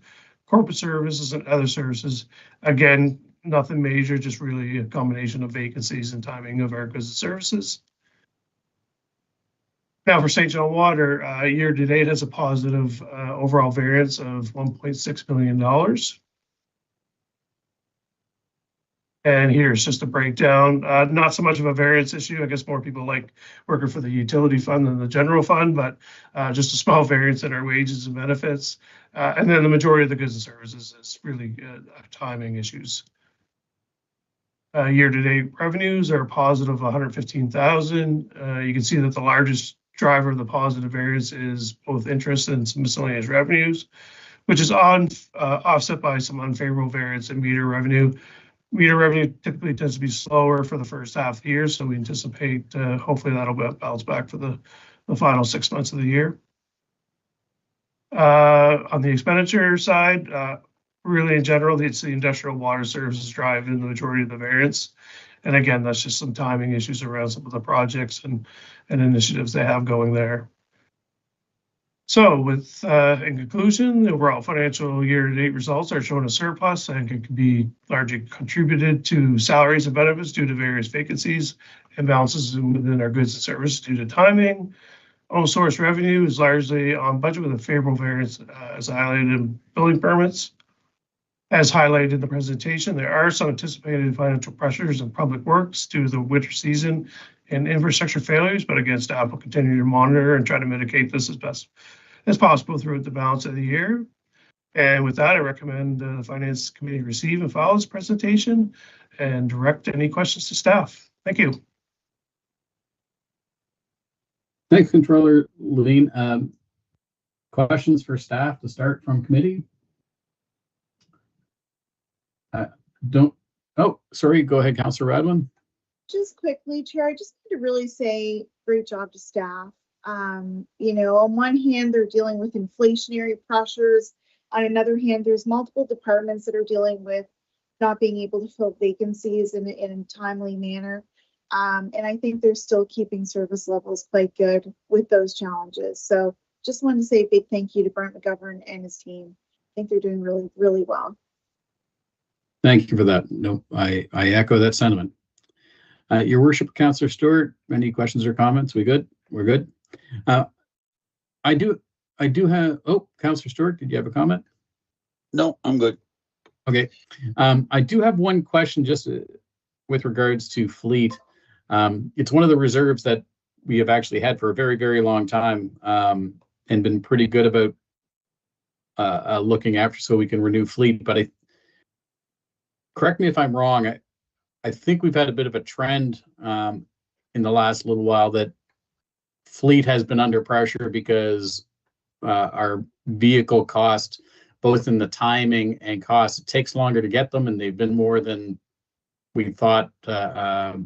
corporate services, and other services. Again, nothing major, just really a combination of vacancies and timing of our goods and services. Now for St. John Water, year-to-date has a positive overall variance of $1.6 million. And here's just a breakdown. Not so much of a variance issue. I guess more people like working for the utility fund than the general fund, but just a small variance in our wages and benefits. And then the majority of the goods and services is really timing issues. Year-to-date revenues are positive 115,000. You can see that the largest driver of the positive variance is both interest and some miscellaneous revenues, which is offset by some unfavorable variance in meter revenue. Meter revenue typically tends to be slower for the first half of the year, so we anticipate hopefully that'll bounce back for the final 6 months of the year. On the expenditure side, really in general, it's the industrial water services driving the majority of the variance. And again, that's just some timing issues around some of the projects and initiatives they have going there. So in conclusion, the overall financial year-to-date results are showing a surplus and can be largely contributed to salaries and benefits due to various vacancies, imbalances within our goods and services due to timing. Own source revenue is largely on budget with a favorable variance as highlighted in building permits. As highlighted in the presentation, there are some anticipated financial pressures in public works due to the winter season and infrastructure failures, but again, staff will continue to monitor and try to mitigate this as best as possible throughout the balance of the year. And with that, I recommend the Finance Committee receive and file this presentation and direct any questions to staff. Thank you. Thanks, Controller Levine. Questions for staff to start from committee? Sorry, go ahead, Councillor Radwin. Just quickly, Chair, I just need to really say great job to staff. On one hand, they're dealing with inflationary pressures. On another hand, there's multiple departments that are dealing with not being able to fill vacancies in a timely manner. And I think they're still keeping service levels quite good with those challenges. So just wanted to say a big thank you to Brent McGovern and his team. I think they're doing really, really well. Thank you for that. No, I echo that sentiment. Your Worship, Councillor Stewart, any questions or comments? We good? We're good. I do have. Oh, Councillor Stewart, did you have a comment? No, I'm good. Okay. I do have one question just with regards to fleet. It's one of the reserves that we have actually had for a very, very long time and been pretty good about looking after so we can renew fleet. But correct me if I'm wrong, I think we've had a bit of a trend in the last little while that fleet has been under pressure because our vehicle cost, both in the timing and cost, it takes longer to get them, and they've been more than we thought. Are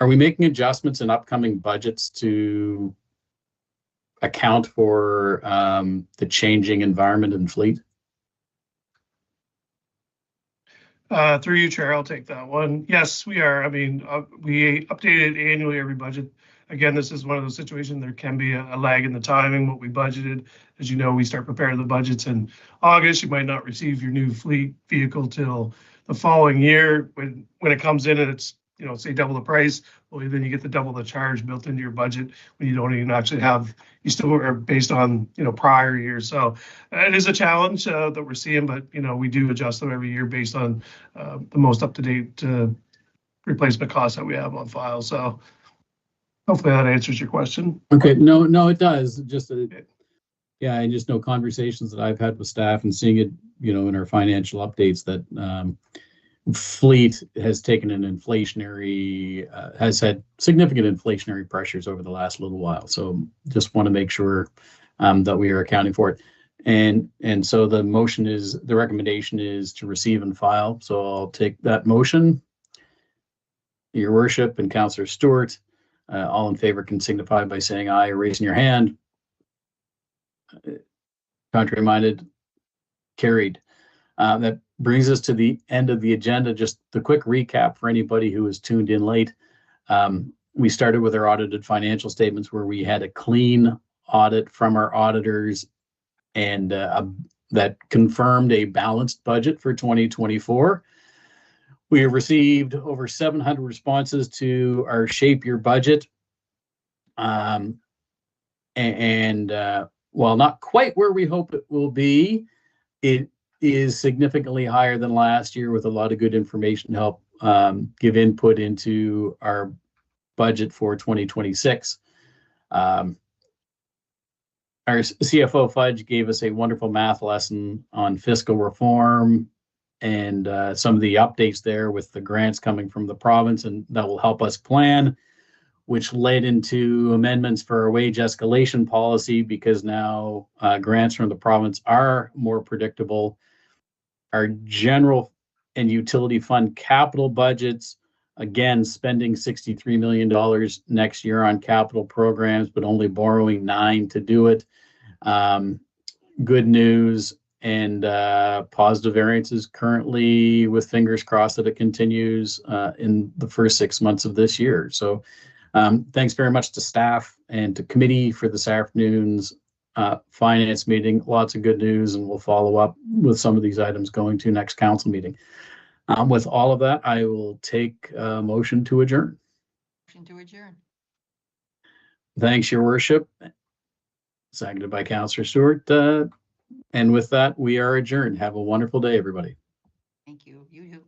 we making adjustments in upcoming budgets to account for the changing environment in fleet? Through you, Chair, I'll take that one. Yes, we are. I mean, we updated annually every budget. Again, this is one of those situations, there can be a lag in the timing, what we budgeted. As you know, we start preparing the budgets in August. You might not receive your new fleet vehicle till the following year. When it comes in and it's, you know, say double the price, well, then you get the double the charge built into your budget when you don't even actually have, you still are based on, you know, prior years. So it is a challenge that we're seeing, but, you know, we do adjust them every year based on the most up-to-date replacement costs that we have on file. So hopefully that answers your question. Okay, no, it does. Just yeah, I just know conversations that I've had with staff and seeing it, you know, in our financial updates that fleet has taken an inflationary, has had significant inflationary pressures over the last little while. So just want to make sure that we are accounting for it. And so the recommendation is to receive and file. So I'll take that motion. Your Worship and Councillor Stewart, all in favor can signify by saying aye or raising your hand. Contrary minded, carried. That brings us to the end of the agenda. Just the quick recap for anybody who was tuned in late. We started with our audited financial statements where we had a clean audit from our auditors and that confirmed a balanced budget for 2024. We have received over 700 responses to our Shape Your Budget. While not quite where we hope it will be, it is significantly higher than last year with a lot of good information to help give input into our budget for 2026. Our CFO Fudge gave us a wonderful math lesson on fiscal reform and some of the updates there with the grants coming from the province, and that will help us plan, which led into amendments for our wage escalation policy because now grants from the province are more predictable. Our general and utility fund capital budgets, again, spending $63 million next year on capital programs, but only borrowing $9 million to do it. Good news and positive variances currently, with fingers crossed that it continues in the first 6 months of this year. So thanks very much to staff and to committee for this afternoon's finance meeting. Lots of good news, and we'll follow up with some of these items going to next council meeting. With all of that, I will take a motion to adjourn. Motion to adjourn. Thanks, Your Worship. Seconded by Councillor Stewart. And with that, we are adjourned. Have a wonderful day, everybody. Thank you. You too.